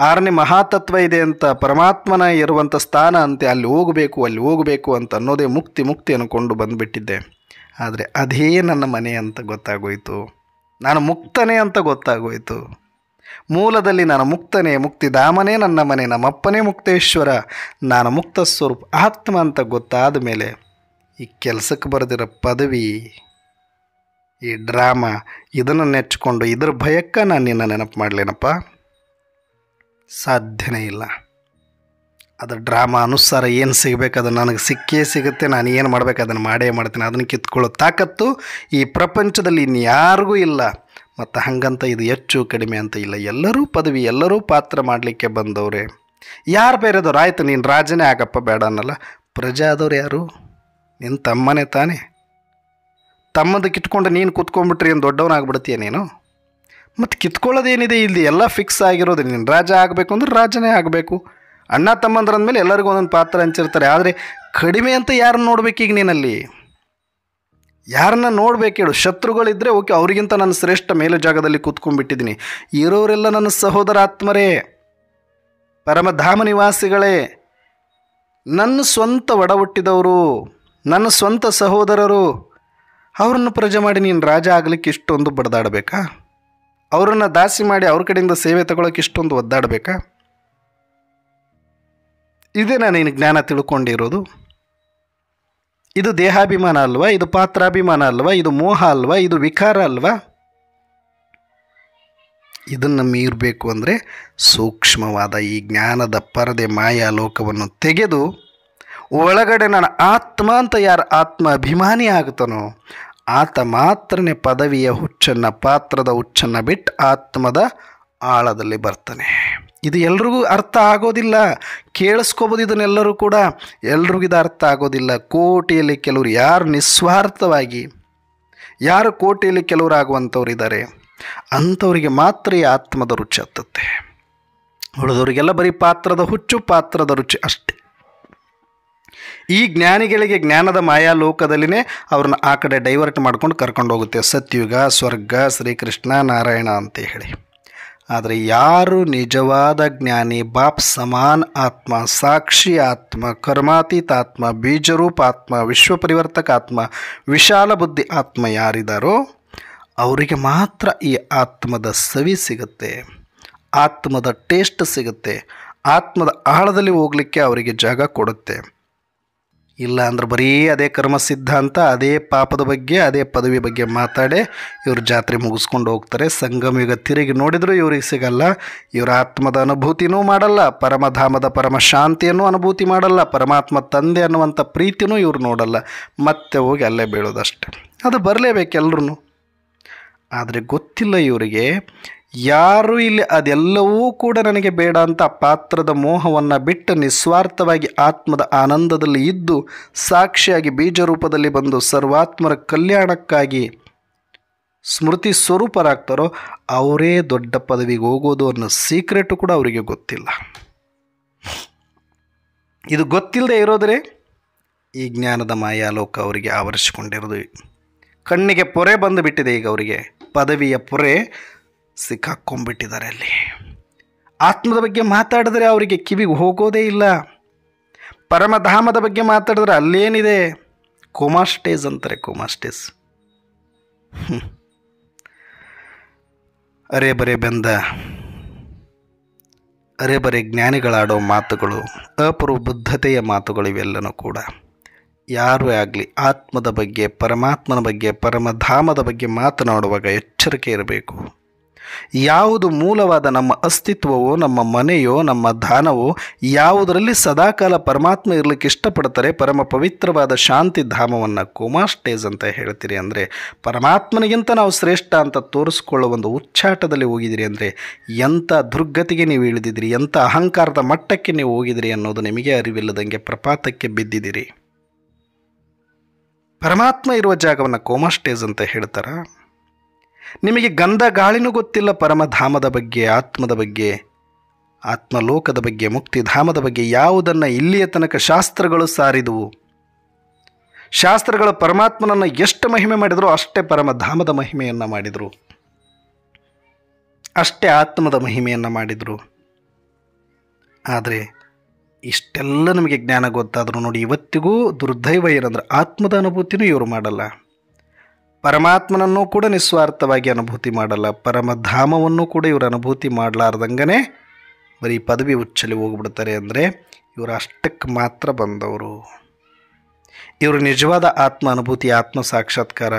6ನೇ ಮಹಾತತ್ವ ಇದೆ ಅಂತ, ಪರಮಾತ್ಮನ ಇರುವಂಥ ಸ್ಥಾನ ಅಂತೆ, ಅಲ್ಲಿ ಹೋಗಬೇಕು ಅಂತ ಅನ್ನೋದೇ ಮುಕ್ತಿ ಅಂದ್ಕೊಂಡು ಬಂದುಬಿಟ್ಟಿದ್ದೆ. ಆದರೆ ಅದೇ ನನ್ನ ಮನೆ ಅಂತ ಗೊತ್ತಾಗೋಯಿತು, ನಾನು ಮುಕ್ತನೇ ಅಂತ ಗೊತ್ತಾಗೋಯಿತು. ಮೂಲದಲ್ಲಿ ನಾನು ಮುಕ್ತನೇ, ಮುಕ್ತಿಧಾಮನೇ ನನ್ನ ಮನೆ, ನಮ್ಮಪ್ಪನೇ ಮುಕ್ತೇಶ್ವರ, ನಾನು ಮುಕ್ತ ಸ್ವರೂಪ ಆತ್ಮ ಅಂತ ಗೊತ್ತಾದ ಮೇಲೆ ಈ ಕೆಲಸಕ್ಕೆ ಬರೆದಿರೋ ಪದವಿ, ಈ ಡ್ರಾಮಾ ಇದನ್ನು ನೆಚ್ಕೊಂಡು ಇದ್ರ ಭಯಕ್ಕೆ ನಾನು ನಿನ್ನ ನೆನಪು ಮಾಡಲೇನಪ್ಪ? ಸಾಧ್ಯನೇ ಇಲ್ಲ. ಅದು ಡ್ರಾಮಾ ಅನುಸಾರ ಏನು ಸಿಗಬೇಕು ಅದು ನನಗೆ ಸಿಕ್ಕೇ ಸಿಗುತ್ತೆ. ನಾನು ಏನು ಮಾಡಬೇಕು ಅದನ್ನು ಮಾಡೇ ಮಾಡ್ತೀನಿ. ಅದನ್ನು ಕಿತ್ಕೊಳ್ಳೋ ತಾಕತ್ತು ಈ ಪ್ರಪಂಚದಲ್ಲಿ ಇನ್ಯಾರಿಗೂ ಇಲ್ಲ. ಮತ್ತು ಹಾಗಂತ ಇದು ಹೆಚ್ಚು ಕಡಿಮೆ ಅಂತ ಇಲ್ಲ. ಎಲ್ಲರೂ ಪದವಿ, ಎಲ್ಲರೂ ಪಾತ್ರ ಮಾಡಲಿಕ್ಕೆ ಬಂದವರೇ. ಯಾರು ಬೇರೆದವ್ರು? ಆಯಿತು ನೀನು ರಾಜನೇ ಆಗಪ್ಪ, ಬೇಡ ಅನ್ನಲ್ಲ. ಪ್ರಜೆ ಆದವ್ರು ಯಾರು? ನಿನ್ನ ತಮ್ಮನೇ ತಾನೇ. ತಮ್ಮದು ಕಿತ್ಕೊಂಡು ನೀನು ಕೂತ್ಕೊಂಡ್ಬಿಟ್ರಿ ಏನು ದೊಡ್ಡವನಾಗ್ಬಿಡ್ತೀಯ ನೀನು? ಮತ್ತು ಕಿತ್ಕೊಳ್ಳೋದೇನಿದೆ? ಇಲ್ಲಿ ಎಲ್ಲ ಫಿಕ್ಸ್ ಆಗಿರೋದು. ನೀನು ರಾಜ ಆಗಬೇಕು ಅಂದ್ರೆ ರಾಜನೇ ಆಗಬೇಕು. ಅಣ್ಣ ತಮ್ಮಂದ್ರಂದಮೇಲೆ ಎಲ್ಲರಿಗೂ ಒಂದೊಂದು ಪಾತ್ರ ಹಂಚಿರ್ತಾರೆ. ಆದರೆ ಕಡಿಮೆ ಅಂತ ಯಾರನ್ನ ನೋಡ್ಬೇಕೀಗ ನೀನಲ್ಲಿ? ಯಾರನ್ನ ನೋಡ್ಬೇಕೇಳು? ಶತ್ರುಗಳಿದ್ದರೆ ಓಕೆ, ಅವರಿಗಿಂತ ನಾನು ಶ್ರೇಷ್ಠ ಮೇಲು ಜಾಗದಲ್ಲಿ ಕೂತ್ಕೊಂಡ್ಬಿಟ್ಟಿದ್ದೀನಿ. ಇರೋರೆಲ್ಲ ನನ್ನ ಸಹೋದರ ಆತ್ಮರೇ, ಪರಮಧಾಮ ನಿವಾಸಿಗಳೇ, ನನ್ನ ಸ್ವಂತ ಒಡ ಹುಟ್ಟಿದವರು, ನನ್ನ ಸ್ವಂತ ಸಹೋದರರು. ಅವರನ್ನು ಪ್ರಜೆ ಮಾಡಿ ನೀನು ರಾಜ ಆಗಲಿಕ್ಕೆ ಇಷ್ಟೊಂದು ಬಡ್ದಾಡಬೇಕಾ? ಅವರನ್ನು ದಾಸಿ ಮಾಡಿ ಅವ್ರ ಕಡೆಯಿಂದ ಸೇವೆ ತಗೊಳ್ಳೋಕೆ ಇಷ್ಟೊಂದು ಒದ್ದಾಡಬೇಕಾ? ಇದೇ ನಾನು ಜ್ಞಾನ ತಿಳ್ಕೊಂಡಿರೋದು. ಇದು ದೇಹಾಭಿಮಾನ ಅಲ್ವಾ? ಇದು ಪಾತ್ರಾಭಿಮಾನ ಅಲ್ವಾ? ಇದು ಮೋಹ ಅಲ್ವಾ? ಇದು ವಿಕಾರ ಅಲ್ವಾ? ಇದನ್ನು ಮೀರಬೇಕು ಅಂದರೆ ಸೂಕ್ಷ್ಮವಾದ ಈ ಜ್ಞಾನದ ಪರದೆ ಮಾಯಾ ಲೋಕವನ್ನು ತೆಗೆದು ಒಳಗಡೆ ನಾನು ಆತ್ಮ ಅಂತ ಯಾರು ಆತ್ಮ ಅಭಿಮಾನಿ ಆಗ್ತಾನೋ ಆತ ಮಾತ್ರನೇ ಪದವಿಯ ಹುಚ್ಚನ್ನು, ಪಾತ್ರದ ಹುಚ್ಚನ್ನು ಬಿಟ್ಟು ಆತ್ಮದ ಆಳದಲ್ಲಿ ಬರ್ತಾನೆ. ಇದು ಎಲ್ರಿಗೂ ಅರ್ಥ ಆಗೋದಿಲ್ಲ. ಕೇಳಿಸ್ಕೋಬೋದು ಇದನ್ನೆಲ್ಲರೂ ಕೂಡ, ಎಲ್ರಿಗೂ ಇದು ಅರ್ಥ ಆಗೋದಿಲ್ಲ. ಕೋಟಿಯಲ್ಲಿ ಕೆಲವರು ಯಾರು ನಿಸ್ವಾರ್ಥವಾಗಿ, ಯಾರು ಕೋಟಿಯಲ್ಲಿ ಕೆಲವರು ಆಗುವಂಥವ್ರು ಇದ್ದಾರೆ, ಅಂಥವರಿಗೆ ಮಾತ್ರ ಈ ಆತ್ಮದ ರುಚಿ ಹತ್ತುತ್ತೆ. ಉಳಿದವರಿಗೆಲ್ಲ ಬರೀ ಪಾತ್ರದ ಹುಚ್ಚು, ಪಾತ್ರದ ರುಚಿ ಅಷ್ಟೇ. ಈ ಜ್ಞಾನಿಗಳಿಗೆ ಜ್ಞಾನದ ಮಾಯಾ ಲೋಕದಲ್ಲಿನೇ ಅವ್ರನ್ನ ಆ ಕಡೆ ಡೈವರ್ಟ್ ಮಾಡ್ಕೊಂಡು ಕರ್ಕೊಂಡು ಹೋಗುತ್ತೆ. ಸತ್ಯುಗ, ಸ್ವರ್ಗ, ಶ್ರೀಕೃಷ್ಣ, ನಾರಾಯಣ ಅಂತ ಹೇಳಿ. ಆದರೆ ಯಾರು ನಿಜವಾದ ಜ್ಞಾನಿ, ಬಾಪ್ ಸಮಾನ್ ಆತ್ಮ, ಸಾಕ್ಷಿ ಆತ್ಮ, ಕರ್ಮಾತೀತ ಆತ್ಮ, ಬೀಜರೂಪ ಆತ್ಮ, ವಿಶ್ವಪರಿವರ್ತಕ ಆತ್ಮ, ವಿಶಾಲ ಬುದ್ಧಿ ಆತ್ಮ ಯಾರಿದ್ದಾರೋ ಅವರಿಗೆ ಮಾತ್ರ ಈ ಆತ್ಮದ ಸವಿ ಸಿಗುತ್ತೆ, ಆತ್ಮದ ಟೇಸ್ಟ್ ಸಿಗುತ್ತೆ, ಆತ್ಮದ ಆಳದಲ್ಲಿ ಹೋಗಲಿಕ್ಕೆ ಅವರಿಗೆ ಜಾಗ ಕೊಡುತ್ತೆ. ಇಲ್ಲ ಅಂದ್ರೆ ಬರೀ ಅದೇ ಕರ್ಮ ಸಿದ್ಧಾಂತ, ಅದೇ ಪಾಪದ ಬಗ್ಗೆ, ಅದೇ ಪದವಿ ಬಗ್ಗೆ ಮಾತಾಡಿ ಇವರು ಜಾತ್ರೆ ಮುಗಿಸ್ಕೊಂಡು ಹೋಗ್ತಾರೆ. ಸಂಗಮಯುಗ ತಿರುಗಿ ನೋಡಿದರೂ ಇವ್ರಿಗೆ ಸಿಗಲ್ಲ. ಇವರು ಆತ್ಮದ ಅನುಭೂತಿನೂ ಮಾಡಲ್ಲ, ಪರಮಧಾಮದ ಪರಮ ಶಾಂತಿಯನ್ನು ಅನುಭೂತಿ ಮಾಡಲ್ಲ, ಪರಮಾತ್ಮ ತಂದೆ ಅನ್ನುವಂಥ ಪ್ರೀತಿನೂ ಇವ್ರು ನೋಡಲ್ಲ. ಮತ್ತೆ ಹೋಗಿ ಅಲ್ಲೇ ಬೀಳೋದಷ್ಟೆ. ಅದು ಬರಲೇಬೇಕು ಎಲ್ರೂ. ಆದರೆ ಗೊತ್ತಿಲ್ಲ ಇವರಿಗೆ, ಯಾರು ಇಲ್ಲಿ ಅದೆಲ್ಲವೂ ಕೂಡ ನನಗೆ ಬೇಡ ಅಂತ ಪಾತ್ರದ ಮೋಹವನ್ನು ಬಿಟ್ಟು ನಿಸ್ವಾರ್ಥವಾಗಿ ಆತ್ಮದ ಆನಂದದಲ್ಲಿ ಇದ್ದು ಸಾಕ್ಷಿಯಾಗಿ ಬೀಜ ರೂಪದಲ್ಲಿ ಬಂದು ಸರ್ವಾತ್ಮರ ಕಲ್ಯಾಣಕ್ಕಾಗಿ ಸ್ಮೃತಿ ಸ್ವರೂಪರಾಗ್ತಾರೋ ಅವರೇ ದೊಡ್ಡ ಪದವಿಗೆ ಹೋಗೋದು ಅನ್ನೋ ಸೀಕ್ರೆಟು ಕೂಡ ಅವರಿಗೆ ಗೊತ್ತಿಲ್ಲ. ಇದು ಗೊತ್ತಿಲ್ಲದೆ ಇರೋದ್ರೆ ಈ ಜ್ಞಾನದ ಮಾಯಾಲೋಕ ಅವರಿಗೆ ಆವರಿಸಿಕೊಂಡಿರೋದು. ಕಣ್ಣಿಗೆ ಪೊರೆ ಬಂದು ಬಿಟ್ಟಿದೆ ಈಗ ಅವರಿಗೆ, ಪದವಿಯ ಪೊರೆ ಸಿಕ್ಕಾಕೊಂಡ್ಬಿಟ್ಟಿದ್ದಾರೆ ಅಲ್ಲಿ. ಆತ್ಮದ ಬಗ್ಗೆ ಮಾತಾಡಿದ್ರೆ ಅವರಿಗೆ ಕಿವಿಗೆ ಹೋಗೋದೇ ಇಲ್ಲ. ಪರಮಧಾಮದ ಬಗ್ಗೆ ಮಾತಾಡಿದ್ರೆ ಅಲ್ಲೇನಿದೆ, ಕೋಮಾ ಸ್ಟೇಜ್ ಅಂತಾರೆ, ಕೋಮಾ ಸ್ಟೇಜ್. ಅರೆ ಬರೆ ಜ್ಞಾನಿಗಳಾಡೋ ಮಾತುಗಳು, ಅಪರಿಬುದ್ಧತೆಯ ಮಾತುಗಳು, ಇವೆಲ್ಲನೂ ಕೂಡ ಯಾರೇ ಆಗಲಿ ಆತ್ಮದ ಬಗ್ಗೆ, ಪರಮಾತ್ಮನ ಬಗ್ಗೆ, ಪರಮಧಾಮದ ಬಗ್ಗೆ ಮಾತನಾಡುವಾಗ ಎಚ್ಚರಿಕೆ ಇರಬೇಕು. ಯಾವುದು ಮೂಲವಾದ ನಮ್ಮ ಅಸ್ತಿತ್ವವೋ, ನಮ್ಮ ಮನೆಯೋ, ನಮ್ಮ ಧಾನವೋ, ಯಾವುದರಲ್ಲಿ ಸದಾಕಾಲ ಪರಮಾತ್ಮ ಇರಲಿಕ್ಕೆ ಇಷ್ಟಪಡ್ತಾರೆ, ಪರಮ ಪವಿತ್ರವಾದ ಶಾಂತಿ ಧಾಮವನ್ನು ಕೋಮಾ ಸ್ಟೇಜ್ ಅಂತ ಹೇಳ್ತೀರಿ ಅಂದರೆ ಪರಮಾತ್ಮನಿಗಿಂತ ನಾವು ಶ್ರೇಷ್ಠ ಅಂತ ತೋರಿಸ್ಕೊಳ್ಳೋ ಒಂದು ಉಚ್ಚಾಟದಲ್ಲಿ ಹೋಗಿದ್ದೀರಿ ಅಂದರೆ ಎಂಥ ದುರ್ಗತಿಗೆ ನೀವು ಇಳಿದಿದ್ದೀರಿ, ಎಂಥ ಅಹಂಕಾರದ ಮಟ್ಟಕ್ಕೆ ನೀವು ಹೋಗಿದ್ದೀರಿ ಅನ್ನೋದು ನಿಮಗೆ ಅರಿವಿಲ್ಲದಂಗೆ ಪ್ರಪಾತಕ್ಕೆ ಬಿದ್ದಿದ್ದೀರಿ. ಪರಮಾತ್ಮ ಇರುವ ಜಾಗವನ್ನು ಕೋಮಾ ಸ್ಟೇಜ್ ಅಂತ ಹೇಳ್ತಾರ? ನಿಮಗೆ ಗಂಧ ಗಾಳಿನೂ ಗೊತ್ತಿಲ್ಲ ಪರಮಧಾಮದ ಬಗ್ಗೆ, ಆತ್ಮದ ಬಗ್ಗೆ, ಆತ್ಮಲೋಕದ ಬಗ್ಗೆ, ಮುಕ್ತಿಧಾಮದ ಬಗ್ಗೆ ಯಾವುದನ್ನು ಇಲ್ಲಿಯ ತನಕ ಶಾಸ್ತ್ರಗಳು ಸಾರಿದವು. ಶಾಸ್ತ್ರಗಳು ಪರಮಾತ್ಮನನ್ನು ಎಷ್ಟು ಮಹಿಮೆ ಮಾಡಿದ್ರು ಅಷ್ಟೇ ಪರಮಧಾಮದ ಮಹಿಮೆಯನ್ನು ಮಾಡಿದರು, ಅಷ್ಟೇ ಆತ್ಮದ ಮಹಿಮೆಯನ್ನು ಮಾಡಿದರು. ಆದರೆ ಇಷ್ಟೆಲ್ಲ ನಮಗೆ ಜ್ಞಾನ ಗೊತ್ತಾದರೂ ನೋಡಿ ಇವತ್ತಿಗೂ ದುರ್ದೈವ ಏನಂದ್ರೆ ಆತ್ಮದ ಅನುಭೂತಿನೂ ಇವರು ಮಾಡಲ್ಲ, ಪರಮಾತ್ಮನನ್ನು ಕೂಡ ನಿಸ್ವಾರ್ಥವಾಗಿ ಅನುಭೂತಿ ಮಾಡಲ್ಲ, ಪರಮಧಾಮವನ್ನು ಕೂಡ ಇವರು ಅನುಭೂತಿ ಮಾಡಲಾರ್ದಂಗನೇ ಬರೀ ಪದವಿ ಉಚ್ಚಲಿ ಹೋಗ್ಬಿಡ್ತಾರೆ. ಅಂದರೆ ಇವರು ಅಷ್ಟಕ್ಕೆ ಮಾತ್ರ ಬಂದವರು. ಇವರು ನಿಜವಾದ ಆತ್ಮ ಅನುಭೂತಿ, ಆತ್ಮ ಸಾಕ್ಷಾತ್ಕಾರ,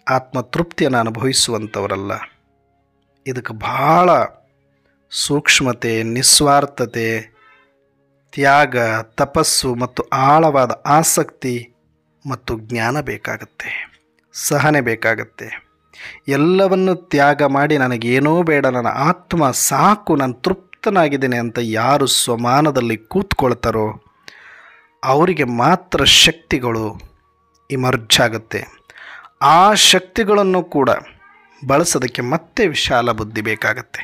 ಆತ್ಮ ತೃಪ್ತಿಯನ್ನು ಅನುಭವಿಸುವಂಥವರಲ್ಲ. ಇದಕ್ಕೆ ಬಹಳ ಸೂಕ್ಷ್ಮತೆ, ನಿಸ್ವಾರ್ಥತೆ, ತ್ಯಾಗ, ತಪಸ್ಸು ಮತ್ತು ಆಳವಾದ ಆಸಕ್ತಿ ಮತ್ತು ಜ್ಞಾನ ಬೇಕಾಗತ್ತೆ, ಸಹನೆ ಬೇಕಾಗತ್ತೆ. ಎಲ್ಲವನ್ನು ತ್ಯಾಗ ಮಾಡಿ ನನಗೇನೋ ಬೇಡ, ನನ್ನ ಆತ್ಮ ಸಾಕು, ನಾನು ಶಕ್ತನಾಗಿದ್ದೇನೆ ಅಂತ ಯಾರು ಸ್ವಮಾನದಲ್ಲಿ ಕೂತ್ಕೊಳ್ತಾರೋ ಅವರಿಗೆ ಮಾತ್ರ ಶಕ್ತಿಗಳು ಇಮರ್ಜ್ ಆಗುತ್ತೆ. ಆ ಶಕ್ತಿಗಳನ್ನು ಕೂಡ ಬಳಸೋದಕ್ಕೆ ಮತ್ತೆ ವಿಶಾಲ ಬುದ್ಧಿ ಬೇಕಾಗತ್ತೆ.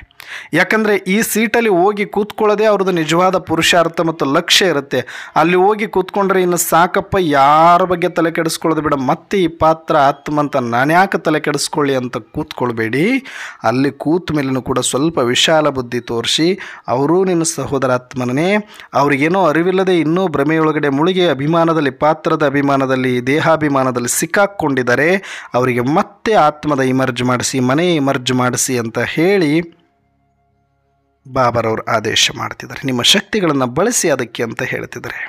ಯಾಕಂದರೆ ಈ ಸೀಟಲ್ಲಿ ಹೋಗಿ ಕೂತ್ಕೊಳ್ಳೋದೇ ಅವ್ರದ್ದು ನಿಜವಾದ ಪುರುಷಾರ್ಥ ಮತ್ತು ಲಕ್ಷ್ಯ ಇರುತ್ತೆ. ಅಲ್ಲಿ ಹೋಗಿ ಕೂತ್ಕೊಂಡ್ರೆ ಇನ್ನು ಸಾಕಪ್ಪ, ಯಾರ ಬಗ್ಗೆ ತಲೆ ಕೆಡಿಸ್ಕೊಳ್ಳೋದು ಬೇಡ, ಮತ್ತೆ ಈ ಪಾತ್ರ ಆತ್ಮ ಅಂತ ನಾನ್ಯಾಕೆ ತಲೆ ಕೆಡಿಸ್ಕೊಳ್ಳಿ ಅಂತ ಕೂತ್ಕೊಳ್ಬೇಡಿ. ಅಲ್ಲಿ ಕೂತ ಮೇಲೂ ಕೂಡ ಸ್ವಲ್ಪ ವಿಶಾಲ ಬುದ್ಧಿ ತೋರಿಸಿ, ಅವರೂ ನಿನ್ನ ಸಹೋದರಾತ್ಮನೇ, ಅವ್ರಿಗೇನೋ ಅರಿವಿಲ್ಲದೆ ಇನ್ನೂ ಭ್ರಮೆಯೊಳಗಡೆ ಮುಳುಗಿ ಅಭಿಮಾನದಲ್ಲಿ, ಪಾತ್ರದ ಅಭಿಮಾನದಲ್ಲಿ, ದೇಹಾಭಿಮಾನದಲ್ಲಿ ಸಿಕ್ಕಾಕ್ಕೊಂಡಿದ್ದಾರೆ. ಅವರಿಗೆ ಮತ್ತೆ ಆತ್ಮದ ಇಮರ್ಜ್ ಮಾಡಿಸಿ, ಮನೆ ಇಮರ್ಜ್ ಮಾಡಿಸಿ ಅಂತ ಹೇಳಿ ಬಾಬಾರವರು ಆದೇಶ ಮಾಡ್ತಿದ್ದಾರೆ. ನಿಮ್ಮ ಶಕ್ತಿಗಳನ್ನು ಬಳಸಿ ಅದಕ್ಕೆ ಅಂತ ಹೇಳ್ತಿದ್ದಾರೆ.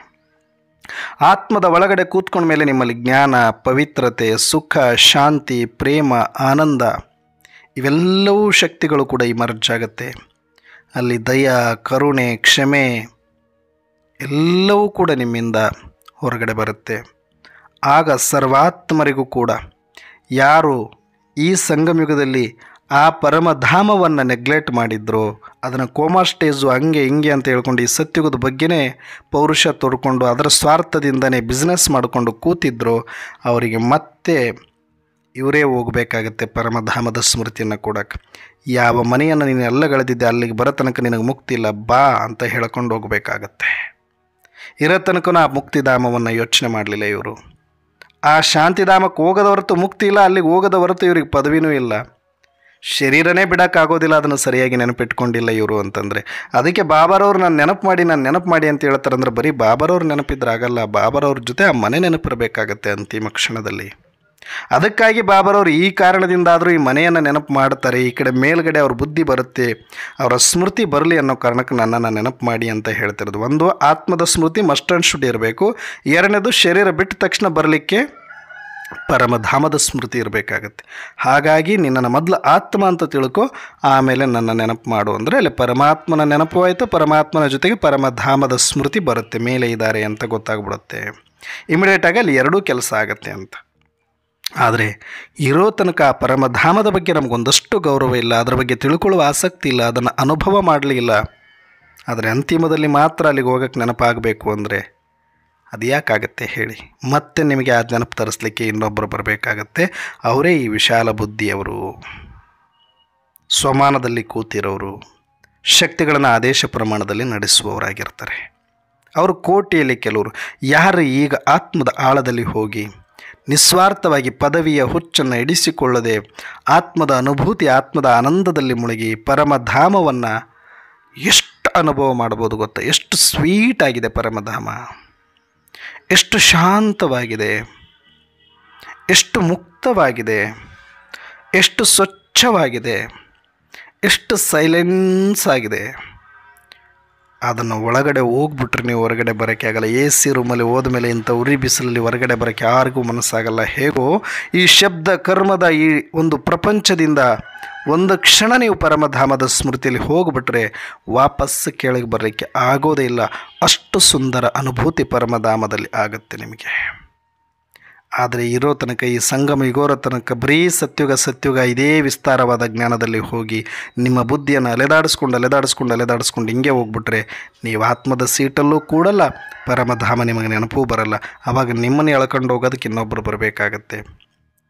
ಆತ್ಮದ ಒಳಗಡೆ ಕೂತ್ಕೊಂಡ ಮೇಲೆ ನಿಮ್ಮಲ್ಲಿ ಜ್ಞಾನ, ಪವಿತ್ರತೆ, ಸುಖ, ಶಾಂತಿ, ಪ್ರೇಮ, ಆನಂದ ಇವೆಲ್ಲವೂ ಶಕ್ತಿಗಳು ಕೂಡ ಇಮರ್ಜ್ ಆಗುತ್ತೆ. ಅಲ್ಲಿ ದಯ, ಕರುಣೆ, ಕ್ಷಮೆ ಎಲ್ಲವೂ ಕೂಡ ನಿಮ್ಮಿಂದ ಹೊರಗಡೆ ಬರುತ್ತೆ. ಆಗ ಸರ್ವಾತ್ಮರಿಗೂ ಕೂಡ ಯಾರು ಈ ಸಂಗಮಯುಗದಲ್ಲಿ ಆ ಪರಮಧಾಮವನ್ನು ನೆಗ್ಲೆಕ್ಟ್ ಮಾಡಿದ್ರು, ಅದನ್ನು ಕೋಮಾ ಸ್ಟೇಜು ಹಂಗೆ ಹಿಂಗೆ ಅಂತ ಹೇಳ್ಕೊಂಡು ಈ ಸತ್ಯುಗದ ಬಗ್ಗೆನೇ ಪೌರುಷ ತೋಡ್ಕೊಂಡು ಅದರ ಸ್ವಾರ್ಥದಿಂದನೇ ಬಿಸ್ನೆಸ್ ಮಾಡಿಕೊಂಡು ಕೂತಿದ್ರು, ಅವರಿಗೆ ಮತ್ತೆ ಇವರೇ ಹೋಗಬೇಕಾಗತ್ತೆ ಪರಮಧಾಮದ ಸ್ಮೃತಿಯನ್ನು ಕೊಡೋಕ್ಕೆ. ಯಾವ ಮನೆಯನ್ನು ನೀನು ಎಲ್ಲ ಗಳದಿದ್ದೆ ಅಲ್ಲಿಗೆ ಬರೋ ತನಕ ನಿನಗೆ ಮುಕ್ತಿ ಇಲ್ಲ, ಬಾ ಅಂತ ಹೇಳ್ಕೊಂಡು ಹೋಗಬೇಕಾಗತ್ತೆ. ಇರೋ ತನಕ ಆ ಮುಕ್ತಿಧಾಮವನ್ನು ಯೋಚನೆ ಮಾಡಲಿಲ್ಲ ಇವರು. ಆ ಶಾಂತಿಧಾಮಕ್ಕೆ ಹೋಗೋದ ಹೊರತು ಮುಕ್ತಿ ಇಲ್ಲ, ಅಲ್ಲಿಗೆ ಹೋಗೋದ ಹೊರತು ಇವ್ರಿಗೆ ಪದವಿನೂ ಇಲ್ಲ. ಶರೀರನೇ ಬಿಡೋಕ್ಕಾಗೋದಿಲ್ಲ, ಅದನ್ನು ಸರಿಯಾಗಿ ನೆನಪಿಟ್ಕೊಂಡಿಲ್ಲ ಇವರು ಅಂತಂದರೆ. ಅದಕ್ಕೆ ಬಾಬಾರವ್ರು ನಾನು ನೆನಪು ಮಾಡಿ ಅಂತ ಹೇಳ್ತಾರೆ. ಅಂದರೆ ಬರೀ ಬಾಬಾರವ್ರು ನೆನಪಿದ್ರೆ ಆಗಲ್ಲ, ಬಾಬಾರವ್ರ ಜೊತೆ ಆ ಮನೆ ನೆನಪಿರಬೇಕಾಗತ್ತೆ ಅಂತಿಮ ಕ್ಷಣದಲ್ಲಿ. ಅದಕ್ಕಾಗಿ ಬಾಬಾರವ್ರು ಈ ಕಾರಣದಿಂದಾದರೂ ಈ ಮನೆಯನ್ನು ನೆನಪು ಮಾಡ್ತಾರೆ. ಈ ಕಡೆ ಮೇಲ್ಗಡೆ ಅವ್ರ ಬುದ್ಧಿ ಬರುತ್ತೆ, ಅವರ ಸ್ಮೃತಿ ಬರಲಿ ಅನ್ನೋ ಕಾರಣಕ್ಕೆ ನನ್ನನ್ನು ನೆನಪು ಮಾಡಿ ಅಂತ ಹೇಳ್ತಿರೋದು. ಒಂದು, ಆತ್ಮದ ಸ್ಮೃತಿ ಮಸ್ಟ್ ಆ್ಯಂಡ್ ಶುಡ್ ಇರಬೇಕು. ಎರಡನೇದು, ಶರೀರ ಬಿಟ್ಟ ತಕ್ಷಣ ಬರಲಿಕ್ಕೆ ಪರಮಧಾಮದ ಸ್ಮೃತಿ ಇರಬೇಕಾಗತ್ತೆ. ಹಾಗಾಗಿ ನಿನ್ನನ್ನು ಮೊದಲು ಆತ್ಮ ಅಂತ ತಿಳ್ಕೊ, ಆಮೇಲೆ ನನ್ನ ನೆನಪು ಮಾಡು ಅಂದರೆ ಅಲ್ಲಿ ಪರಮಾತ್ಮನ ನೆನಪು ಆಯಿತು, ಪರಮಾತ್ಮನ ಜೊತೆಗೆ ಪರಮಧಾಮದ ಸ್ಮೃತಿ ಬರುತ್ತೆ, ಮೇಲೆ ಇದ್ದಾರೆ ಅಂತ ಗೊತ್ತಾಗ್ಬಿಡುತ್ತೆ. ಇಮಿಡಿಯೇಟಾಗಿ ಅಲ್ಲಿ ಎರಡೂ ಕೆಲಸ ಆಗುತ್ತೆ ಅಂತ. ಆದರೆ ಇರೋ ತನಕ ಆ ಪರಮಧಾಮದ ಬಗ್ಗೆ ನಮಗೊಂದಷ್ಟು ಗೌರವ ಇಲ್ಲ, ಅದರ ಬಗ್ಗೆ ತಿಳ್ಕೊಳ್ಳುವ ಆಸಕ್ತಿ ಇಲ್ಲ, ಅದನ್ನು ಅನುಭವ ಮಾಡಲಿಲ್ಲ. ಆದರೆ ಅಂತಿಮದಲ್ಲಿ ಮಾತ್ರ ಅಲ್ಲಿಗೆ ಹೋಗೋಕ್ಕೆ ನೆನಪಾಗಬೇಕು ಅಂದರೆ ಅದು ಯಾಕಾಗತ್ತೆ ಹೇಳಿ? ಮತ್ತೆ ನಿಮಗೆ ಆ ನೆನಪು ತರಿಸ್ಲಿಕ್ಕೆ ಇನ್ನೊಬ್ಬರು ಬರಬೇಕಾಗತ್ತೆ. ಅವರೇ ಈ ವಿಶಾಲ ಬುದ್ಧಿಯವರು, ಸ್ವಮಾನದಲ್ಲಿ ಕೂತಿರೋರು, ಶಕ್ತಿಗಳನ್ನು ಆದೇಶ ಪ್ರಮಾಣದಲ್ಲಿ ನಡೆಸುವವರಾಗಿರ್ತಾರೆ. ಅವರು ಕೋಟಿಯಲ್ಲಿ ಕೆಲವರು. ಯಾರು ಈಗ ಆತ್ಮದ ಆಳದಲ್ಲಿ ಹೋಗಿ ನಿಸ್ವಾರ್ಥವಾಗಿ ಪದವಿಯ ಹುಚ್ಚನ್ನು ಇಡಿಸಿಕೊಳ್ಳದೆ ಆತ್ಮದ ಅನುಭೂತಿ, ಆತ್ಮದ ಆನಂದದಲ್ಲಿ ಮುಳುಗಿ ಪರಮಧಾಮವನ್ನು ಎಷ್ಟು ಅನುಭವ ಮಾಡ್ಬೋದು ಗೊತ್ತಾ? ಎಷ್ಟು ಸ್ವೀಟ್ ಆಗಿದೆ ಪರಮಧಾಮ, ಎಷ್ಟು ಶಾಂತವಾಗಿದೆ, ಎಷ್ಟು ಮುಕ್ತವಾಗಿದೆ, ಎಷ್ಟು ಸ್ವಚ್ಛವಾಗಿದೆ, ಎಷ್ಟು ಸೈಲೆನ್ಸ್ ಆಗಿದೆ. ಅದನ್ನು ಒಳಗಡೆ ಹೋಗ್ಬಿಟ್ರೆ ನೀವು ಹೊರಗಡೆ ಬರೋಕ್ಕೆ ಆಗಲ್ಲ. ಎ ಸಿ ರೂಮಲ್ಲಿ ಹೋದ್ಮೇಲೆ ಇಂಥ ಉರಿ ಬಿಸಿಲಲ್ಲಿ ಹೊರಗಡೆ ಬರೋಕ್ಕೆ ಯಾರಿಗೂ ಮನಸ್ಸಾಗಲ್ಲ. ಹೇಗೋ ಈ ಶಬ್ದ ಕರ್ಮದ ಈ ಒಂದು ಪ್ರಪಂಚದಿಂದ ಒಂದು ಕ್ಷಣ ನೀವು ಪರಮಧಾಮದ ಸ್ಮೃತಿಯಲ್ಲಿ ಹೋಗ್ಬಿಟ್ರೆ ವಾಪಸ್ ಕೆಳಗೆ ಬರಲಿಕ್ಕೆ ಆಗೋದೇ ಇಲ್ಲ. ಅಷ್ಟು ಸುಂದರ ಅನುಭೂತಿ ಪರಮಧಾಮದಲ್ಲಿ ಆಗುತ್ತೆ ನಿಮಗೆ. ಆದರೆ ಇರೋ ತನಕ ಈ ಸಂಗಮ ಯುಗೋರ ತನಕ ಬರೀ ಸತ್ಯುಗ ಇದೇ ವಿಸ್ತಾರವಾದ ಜ್ಞಾನದಲ್ಲಿ ಹೋಗಿ ನಿಮ್ಮ ಬುದ್ಧಿಯನ್ನು ಅಲೆದಾಡಿಸ್ಕೊಂಡು ಹಿಂಗೆ ಹೋಗ್ಬಿಟ್ರೆ ನೀವು ಆತ್ಮದ ಸೀಟಲ್ಲೂ ಕೂಡಲ್ಲ, ಪರಮಧಾಮ ನಿಮಗೆ ನೆನಪೂ ಬರಲ್ಲ. ಆವಾಗ ನಿಮ್ಮನ್ನು ಎಳ್ಕೊಂಡು ಹೋಗೋದಕ್ಕೆ ಇನ್ನೊಬ್ಬರು ಬರಬೇಕಾಗತ್ತೆ.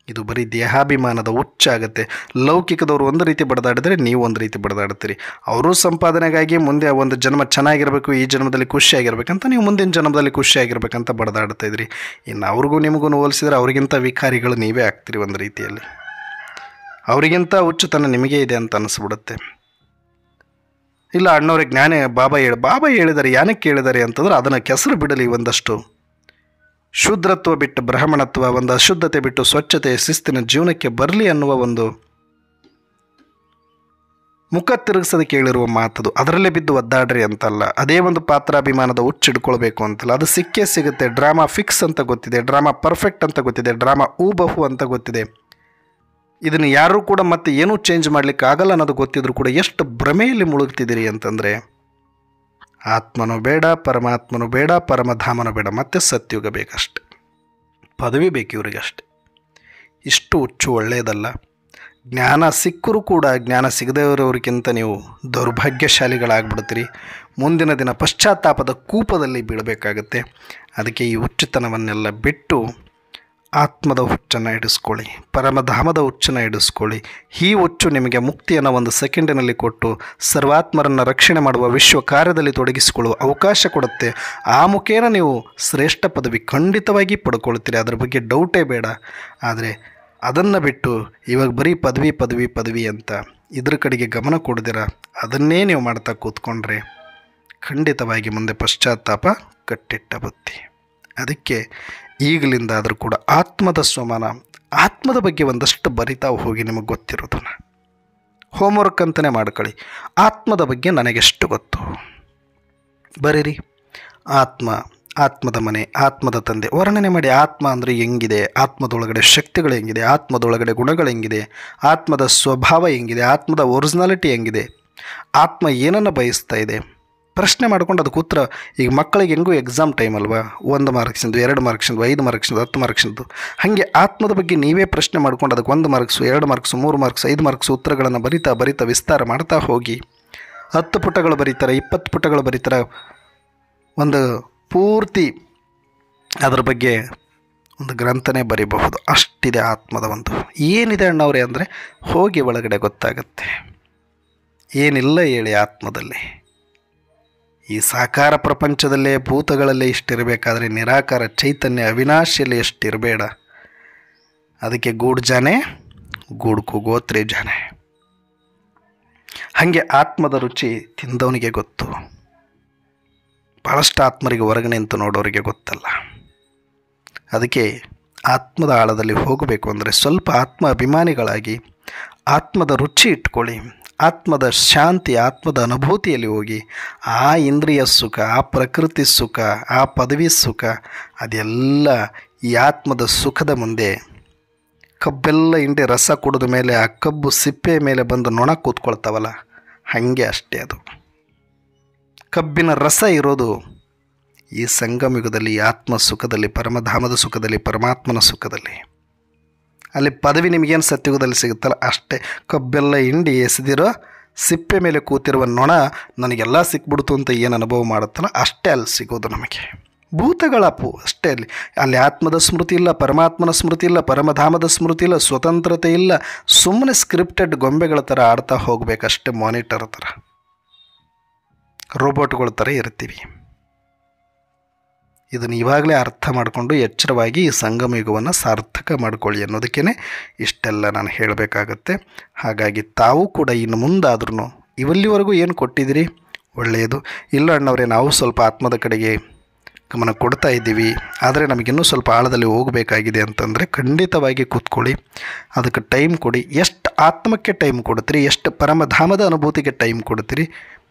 ಇದು ಬರೀ ದೇಹಾಭಿಮಾನದ ಹುಚ್ಚಾಗುತ್ತೆ. ಲೌಕಿಕದವರು ಒಂದು ರೀತಿ ಬಡದಾಡಿದ್ರೆ ನೀವು ಒಂದು ರೀತಿ ಬಡದಾಡ್ತೀರಿ. ಅವರು ಸಂಪಾದನೆಗಾಗಿ ಮುಂದೆ ಒಂದು ಜನ್ಮ ಚೆನ್ನಾಗಿರಬೇಕು, ಈ ಜನ್ಮದಲ್ಲಿ ಖುಷಿಯಾಗಿರ್ಬೇಕಂತ ನೀವು ಮುಂದಿನ ಜನ್ಮದಲ್ಲಿ ಖುಷಿಯಾಗಿರ್ಬೇಕಂತ ಬಡದಾಡ್ತಾ ಇದ್ರಿ. ಇನ್ನು ಅವ್ರಿಗೂ ನಿಮಗೂ ಹೋಲಿಸಿದ್ರೆ ಅವ್ರಿಗಿಂತ ವಿಕಾರಿಗಳು ನೀವೇ ಆಗ್ತೀರಿ. ಒಂದು ರೀತಿಯಲ್ಲಿ ಅವರಿಗಿಂತ ಹುಚ್ಚುತನ ನಿಮಗೆ ಇದೆ ಅಂತ ಅನಿಸ್ಬಿಡುತ್ತೆ. ಇಲ್ಲ ಅಣ್ಣವ್ರಿಗೆ ಜ್ಞಾನ ಬಾಬಾ ಹೇಳಿದ್ದಾರೆ, ಯಾನಕ್ಕೆ ಹೇಳಿದ್ದಾರೆ ಅಂತಂದ್ರೆ ಅದನ್ನು ಕೆಸರು ಬಿಡಲಿ. ಒಂದಷ್ಟು ಶೂದ್ರತ್ವ ಬಿಟ್ಟು ಬ್ರಾಹ್ಮಣತ್ವ, ಒಂದು ಅಶುದ್ಧತೆ ಬಿಟ್ಟು ಸ್ವಚ್ಛತೆ, ಶಿಸ್ತಿನ ಜೀವನಕ್ಕೆ ಬರಲಿ ಅನ್ನುವ ಒಂದು ಮುಖ ತಿರುಗಿಸೋದಕ್ಕೆ ಹೇಳಿರುವ ಮಾತದು. ಅದರಲ್ಲೇ ಬಿದ್ದು ಒದ್ದಾಡ್ರಿ ಅಂತಲ್ಲ, ಅದೇ ಒಂದು ಪಾತ್ರಾಭಿಮಾನದ ಹುಚ್ಚಿಡ್ಕೊಳ್ಬೇಕು ಅಂತಲ್ಲ. ಅದು ಸಿಕ್ಕೇ ಸಿಗುತ್ತೆ. ಡ್ರಾಮಾ ಫಿಕ್ಸ್ ಅಂತ ಗೊತ್ತಿದೆ, ಡ್ರಾಮಾ ಪರ್ಫೆಕ್ಟ್ ಅಂತ ಗೊತ್ತಿದೆ, ಡ್ರಾಮಾ ಊಬಹು ಅಂತ ಗೊತ್ತಿದೆ. ಇದನ್ನು ಯಾರೂ ಕೂಡ ಮತ್ತೆ ಏನೂ ಚೇಂಜ್ ಮಾಡಲಿಕ್ಕೆ ಆಗಲ್ಲ ಅನ್ನೋದು ಗೊತ್ತಿದ್ರು ಕೂಡ ಎಷ್ಟು ಭ್ರಮೆಯಲ್ಲಿ ಮುಳುಗ್ತಿದ್ದೀರಿ ಅಂತಂದರೆ ಆತ್ಮನೂ ಬೇಡ, ಪರಮಾತ್ಮನೂ ಬೇಡ, ಪರಮಧಾಮನೂ ಬೇಡ, ಮತ್ತೆ ಸತ್ಯುಗ ಬೇಕಷ್ಟೆ, ಪದವಿ ಬೇಕು ಇವರಿಗಷ್ಟೆ. ಇಷ್ಟು ಹುಚ್ಚು ಒಳ್ಳೆಯದಲ್ಲ. ಜ್ಞಾನ ಸಿಕ್ಕರೂ ಕೂಡ ಜ್ಞಾನ ಸಿಗದವರವ್ರಿಗಿಂತ ನೀವು ದೌರ್ಭಾಗ್ಯಶಾಲಿಗಳಾಗ್ಬಿಡ್ತೀರಿ. ಮುಂದಿನ ದಿನ ಪಶ್ಚಾತ್ತಾಪದ ಕೂಪದಲ್ಲಿ ಬೀಳಬೇಕಾಗತ್ತೆ. ಅದಕ್ಕೆ ಈ ಹುಚ್ಚುತನವನ್ನೆಲ್ಲ ಬಿಟ್ಟು ಆತ್ಮದ ಹುಚ್ಚನ್ನು ಹಿಡಿಸ್ಕೊಳ್ಳಿ, ಪರಮಧಾಮದ ಹುಚ್ಚನ್ನು ಹಿಡಿಸ್ಕೊಳ್ಳಿ. ಈ ಹುಚ್ಚು ನಿಮಗೆ ಮುಕ್ತಿಯನ್ನು ಒಂದು ಸೆಕೆಂಡಿನಲ್ಲಿ ಕೊಟ್ಟು ಸರ್ವಾತ್ಮರನ್ನು ರಕ್ಷಣೆ ಮಾಡುವ ವಿಶ್ವ ಕಾರ್ಯದಲ್ಲಿ ತೊಡಗಿಸಿಕೊಳ್ಳುವ ಅವಕಾಶ ಕೊಡುತ್ತೆ. ಆ ಮುಖೇನ ನೀವು ಶ್ರೇಷ್ಠ ಪದವಿ ಖಂಡಿತವಾಗಿ ಪಡ್ಕೊಳ್ತೀರಿ, ಅದರ ಬಗ್ಗೆ ಡೌಟೇ ಬೇಡ. ಆದರೆ ಅದನ್ನು ಬಿಟ್ಟು ಇವಾಗ ಬರೀ ಪದವಿ ಅಂತ ಇದ್ರ ಕಡೆಗೆ ಗಮನ ಕೊಡದಿರ ಅದನ್ನೇ ನೀವು ಮಾಡ್ತಾ ಕೂತ್ಕೊಂಡ್ರೆ ಖಂಡಿತವಾಗಿ ಮುಂದೆ ಪಶ್ಚಾತ್ತಾಪ ಕಟ್ಟಿಟ್ಟ ಬುತ್ತಿ. ಅದಕ್ಕೆ ಈಗಲಿಂದಾದರೂ ಕೂಡ ಆತ್ಮದ ಸ್ವಮಾನ, ಆತ್ಮದ ಬಗ್ಗೆ ಒಂದಷ್ಟು ಬರಿತಾ ಹೋಗಿ. ನಿಮಗೆ ಗೊತ್ತಿರೋದನ್ನ ಹೋಮ್ವರ್ಕ್ ಅಂತಲೇ ಮಾಡ್ಕೊಳ್ಳಿ. ಆತ್ಮದ ಬಗ್ಗೆ ನನಗೆಷ್ಟು ಗೊತ್ತು ಬರೀರಿ. ಆತ್ಮದ ಮನೆ, ಆತ್ಮದ ತಂದೆ ವರ್ಣನೆ ಮಾಡಿ. ಆತ್ಮ ಅಂದರೆ ಹೆಂಗಿದೆ, ಆತ್ಮದೊಳಗಡೆ ಶಕ್ತಿಗಳು ಹೆಂಗಿದೆ, ಆತ್ಮದೊಳಗಡೆ ಗುಣಗಳು ಹೆಂಗಿದೆ, ಆತ್ಮದ ಸ್ವಭಾವ ಹೆಂಗಿದೆ, ಆತ್ಮದ ಒರಿಜಿನಾಲಿಟಿ ಹೆಂಗಿದೆ, ಆತ್ಮ ಏನನ್ನು ಬಯಸ್ತಾ ಇದೆ ಪ್ರಶ್ನೆ ಮಾಡ್ಕೊಂಡು ಅದಕ್ಕೆ ಉತ್ತರ. ಈಗ ಮಕ್ಕಳಿಗೆ ಹೆಂಗೂ ಎಕ್ಸಾಮ್ ಟೈಮ್ ಅಲ್ವಾ, 1 ಮಾರ್ಕ್ಸಿಂದು, 2 ಮಾರ್ಕ್ಸಿಂದು, 5 ಮಾರ್ಕ್ಸಿಂದು, 10 ಮಾರ್ಕ್ಸಿಂದು, ಹಾಗೆ ಆತ್ಮದ ಬಗ್ಗೆ ನೀವೇ ಪ್ರಶ್ನೆ ಮಾಡ್ಕೊಂಡು ಅದಕ್ಕೆ 1 ಮಾರ್ಕ್ಸು, 2 ಮಾರ್ಕ್ಸು, 3 ಮಾರ್ಕ್ಸ್, 5 ಮಾರ್ಕ್ಸ್ ಉತ್ತರಗಳನ್ನು ಬರಿತಾ ವಿಸ್ತಾರ ಮಾಡ್ತಾ ಹೋಗಿ. 10 ಪುಟಗಳು ಬರೀತಾರೆ, 20 ಪುಟಗಳು ಬರೀತಾರೆ, ಒಂದು ಪೂರ್ತಿ ಅದರ ಬಗ್ಗೆ ಒಂದು ಗ್ರಂಥನೇ ಬರೀಬಹುದು. ಅಷ್ಟಿದೆ ಆತ್ಮದ ಒಂದು. ಏನಿದೆ ಅಣ್ಣವ್ರೆ ಅಂದರೆ ಹೋಗಿ ಒಳಗಡೆ ಗೊತ್ತಾಗತ್ತೆ. ಏನಿಲ್ಲ ಹೇಳಿ ಆತ್ಮದಲ್ಲಿ. ಈ ಸಾಕಾರ ಪ್ರಪಂಚದಲ್ಲೇ ಭೂತಗಳಲ್ಲೇ ಇಷ್ಟಿರಬೇಕಾದ್ರೆ ನಿರಾಕಾರ ಚೈತನ್ಯ ಅವಿನಾಶಿಯಲ್ಲಿ ಎಷ್ಟಿರಬೇಡ. ಅದಕ್ಕೆ ಗೂಡು ಜಾನೆ ಗೂಡ್ಕು ಗೋತ್ರಿ ಜಾನೆ. ಹಾಗೆ ಆತ್ಮದ ರುಚಿ ತಿಂದವನಿಗೆ ಗೊತ್ತು, ಭಾಳಷ್ಟು ಆತ್ಮರಿಗೆ ಹೊರಗೆ ನಿಂತು ನೋಡೋರಿಗೆ ಗೊತ್ತಲ್ಲ. ಅದಕ್ಕೆ ಆತ್ಮದ ಆಳದಲ್ಲಿ ಹೋಗಬೇಕು ಅಂದರೆ ಸ್ವಲ್ಪ ಆತ್ಮ ಅಭಿಮಾನಿಗಳಾಗಿ ಆತ್ಮದ ರುಚಿ ಇಟ್ಕೊಳ್ಳಿ. ಆತ್ಮದ ಶಾಂತಿ, ಆತ್ಮದ ಅನುಭೂತಿಯಲ್ಲಿ ಹೋಗಿ ಆ ಇಂದ್ರಿಯ ಸುಖ, ಆ ಪ್ರಕೃತಿ ಸುಖ, ಆ ಪದವಿ ಸುಖ, ಅದೆಲ್ಲ ಈ ಆತ್ಮದ ಸುಖದ ಮುಂದೆ ಕಬ್ಬೆಲ್ಲ ಹಿಂಡಿ ರಸ ಕುಡಿದ ಮೇಲೆ ಆ ಕಬ್ಬು ಸಿಪ್ಪೆ ಮೇಲೆ ಬಂದು ನೊಣ ಕೂತ್ಕೊಳ್ತಾವಲ್ಲ, ಹಾಗೆ ಅಷ್ಟೇ. ಅದು ಕಬ್ಬಿನ ರಸ ಇರೋದು ಈ ಸಂಗಮಯುಗದಲ್ಲಿ, ಆತ್ಮ ಸುಖದಲ್ಲಿ, ಪರಮಧಾಮದ ಸುಖದಲ್ಲಿ, ಪರಮಾತ್ಮನ ಸುಖದಲ್ಲಿ. ಅಲ್ಲಿ ಪದವಿ ನಿಮಗೇನು ಸತ್ಯುಗದಲ್ಲಿ ಸಿಗುತ್ತಲ್ಲ ಅಷ್ಟೇ. ಕಬ್ಬೆಲ್ಲ ಹಿಂಡಿ ಎಸೆದಿರೋ ಸಿಪ್ಪೆ ಮೇಲೆ ಕೂತಿರುವ ನೊಣ ನನಗೆಲ್ಲ ಸಿಕ್ಬಿಡ್ತು ಅಂತ ಏನು ಅನುಭವ ಮಾಡುತ್ತಲ್ಲ ಅಷ್ಟೇ ಅಲ್ಲಿ ಸಿಗೋದು ನಮಗೆ. ಭೂತಗಳಪ್ಪು ಅಷ್ಟೇ. ಅಲ್ಲಿ ಆತ್ಮದ ಸ್ಮೃತಿ ಇಲ್ಲ, ಪರಮಾತ್ಮನ ಸ್ಮೃತಿ ಇಲ್ಲ, ಪರಮಧಾಮದ ಸ್ಮೃತಿ ಇಲ್ಲ, ಸ್ವತಂತ್ರತೆ ಇಲ್ಲ. ಸುಮ್ಮನೆ ಸ್ಕ್ರಿಪ್ಟೆಡ್ ಗೊಂಬೆಗಳ ಥರ ಆಡ್ತಾ ಹೋಗಬೇಕಷ್ಟೇ, ಮಾನಿಟರ್ ಥರ, ರೋಬೋಟ್ಗಳ ಥರ ಇರ್ತೀವಿ. ಇದನ್ನು ಇವಾಗಲೇ ಅರ್ಥ ಮಾಡಿಕೊಂಡು ಎಚ್ಚರವಾಗಿ ಈ ಸಂಗಮ ಯುಗವನ್ನು ಸಾರ್ಥಕ ಮಾಡಿಕೊಳ್ಳಿ ಅನ್ನೋದಕ್ಕೇ ಇಷ್ಟೆಲ್ಲ ನಾನು ಹೇಳಬೇಕಾಗತ್ತೆ. ಹಾಗಾಗಿ ತಾವು ಕೂಡ ಇನ್ನು ಮುಂದಾದ್ರೂ ಇವಲ್ಲಿವರೆಗೂ ಏನು ಕೊಟ್ಟಿದ್ದೀರಿ ಒಳ್ಳೆಯದು. ಇಲ್ಲ ಅಣ್ಣವರೇ, ನಾವು ಸ್ವಲ್ಪ ಆತ್ಮದ ಕಡೆಗೆ ಗಮನ ಕೊಡ್ತಾ ಇದ್ದೀವಿ, ಆದರೆ ನಮಗಿನ್ನೂ ಸ್ವಲ್ಪ ಆಳದಲ್ಲಿ ಹೋಗಬೇಕಾಗಿದೆ ಅಂತಂದರೆ ಖಂಡಿತವಾಗಿ ಕೂತ್ಕೊಳ್ಳಿ, ಅದಕ್ಕೆ ಟೈಮ್ ಕೊಡಿ. ಎಷ್ಟು ಆತ್ಮಕ್ಕೆ ಟೈಮ್ ಕೊಡ್ತೀರಿ, ಎಷ್ಟು ಪರಮಧಾಮದ ಅನುಭೂತಿಗೆ ಟೈಮ್ ಕೊಡ್ತೀರಿ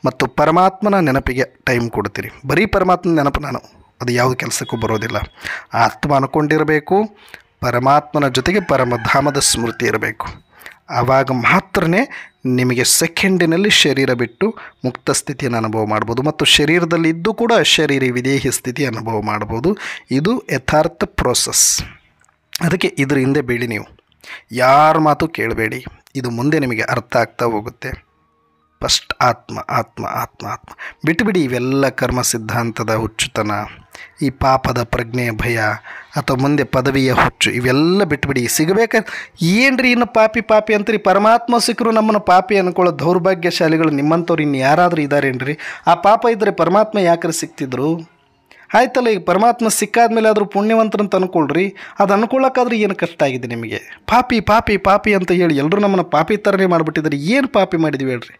ಮತ್ತು ಪರಮಾತ್ಮನ ನೆನಪಿಗೆ ಟೈಮ್ ಕೊಡ್ತೀರಿ. ಬರೀ ಪರಮಾತ್ಮನ ನೆನಪು ಅದು ಯಾವ ಕೆಲಸಕ್ಕೂ ಬರೋದಿಲ್ಲ. ಆತ್ಮ ಅನ್ಕೊಂಡಿರಬೇಕು, ಪರಮಾತ್ಮನ ಜೊತೆಗೆ ಪರಮಧಾಮದ ಸ್ಮೃತಿ ಇರಬೇಕು. ಆವಾಗ ಮಾತ್ರ ನಿಮಗೆ ಸೆಕೆಂಡಿನಲ್ಲಿ ಶರೀರ ಬಿಟ್ಟು ಮುಕ್ತ ಸ್ಥಿತಿಯನ್ನು ಅನುಭವ ಮಾಡ್ಬೋದು ಮತ್ತು ಶರೀರದಲ್ಲಿ ಇದ್ದು ಕೂಡ ಶರೀರ ವಿದೇಹಿ ಸ್ಥಿತಿ ಅನುಭವ ಮಾಡ್ಬೋದು. ಇದು ಯಥಾರ್ಥ ಪ್ರೋಸೆಸ್. ಅದಕ್ಕೆ ಇದ್ರ ಹಿಂದೆ ಬೀಳಿ, ನೀವು ಯಾರ ಮಾತು ಕೇಳಬೇಡಿ. ಇದು ಮುಂದೆ ನಿಮಗೆ ಅರ್ಥ ಆಗ್ತಾ ಹೋಗುತ್ತೆ. ಫಸ್ಟ್ ಆತ್ಮ ಆತ್ಮ ಆತ್ಮ ಆತ್ಮ ಬಿಟ್ಟುಬಿಡಿ ಇವೆಲ್ಲ ಕರ್ಮ ಸಿದ್ಧಾಂತದ ಹುಚ್ಚುತನ, ಈ ಪಾಪದ ಪ್ರಜ್ಞೆಯ ಭಯ ಅಥವಾ ಮುಂದೆ ಪದವಿಯ ಹುಚ್ಚು, ಇವೆಲ್ಲ ಬಿಟ್ಟುಬಿಡಿ. ಸಿಗಬೇಕಾದ್ರೆ ಏನ್ರಿ ಇನ್ನು ಪಾಪಿ ಅಂತೀರಿ, ಪರಮಾತ್ಮ ಸಿಕ್ಕರು ನಮ್ಮನ್ನು ಪಾಪಿ ಅಂದ್ಕೊಳ್ಳೋ ದೌರ್ಭಾಗ್ಯಶಾಲಿಗಳು ನಿಮ್ಮಂಥವ್ರು ಇನ್ನು ಯಾರಾದರೂ ಇದ್ದಾರೇನ್ರಿ? ಆ ಪಾಪ ಇದ್ದರೆ ಪರಮಾತ್ಮ ಯಾಕ್ರೆ ಸಿಕ್ತಿದ್ರು? ಆಯ್ತಲ್ಲ, ಈಗ ಪರಮಾತ್ಮ ಸಿಕ್ಕಾದ್ಮೇಲೆ ಆದರೂ ಪುಣ್ಯವಂತರಂತ ಅಂದ್ಕೊಳ್ರಿ. ಅದು ಅಂದ್ಕೊಳ್ಳೋಕ್ಕಾದ್ರೆ ಏನು ಕಷ್ಟ ಆಗಿದೆ ನಿಮಗೆ? ಪಾಪಿ ಪಾಪಿ ಪಾಪಿ ಅಂತ ಹೇಳಿ ಎಲ್ಲರೂ ನಮ್ಮನ್ನು ಪಾಪಿ ಥರನೇ ಮಾಡಿಬಿಟ್ಟಿದ್ದಾರೆ. ಏನು ಪಾಪಿ ಮಾಡಿದ್ವಿ ಹೇಳ್ರಿ?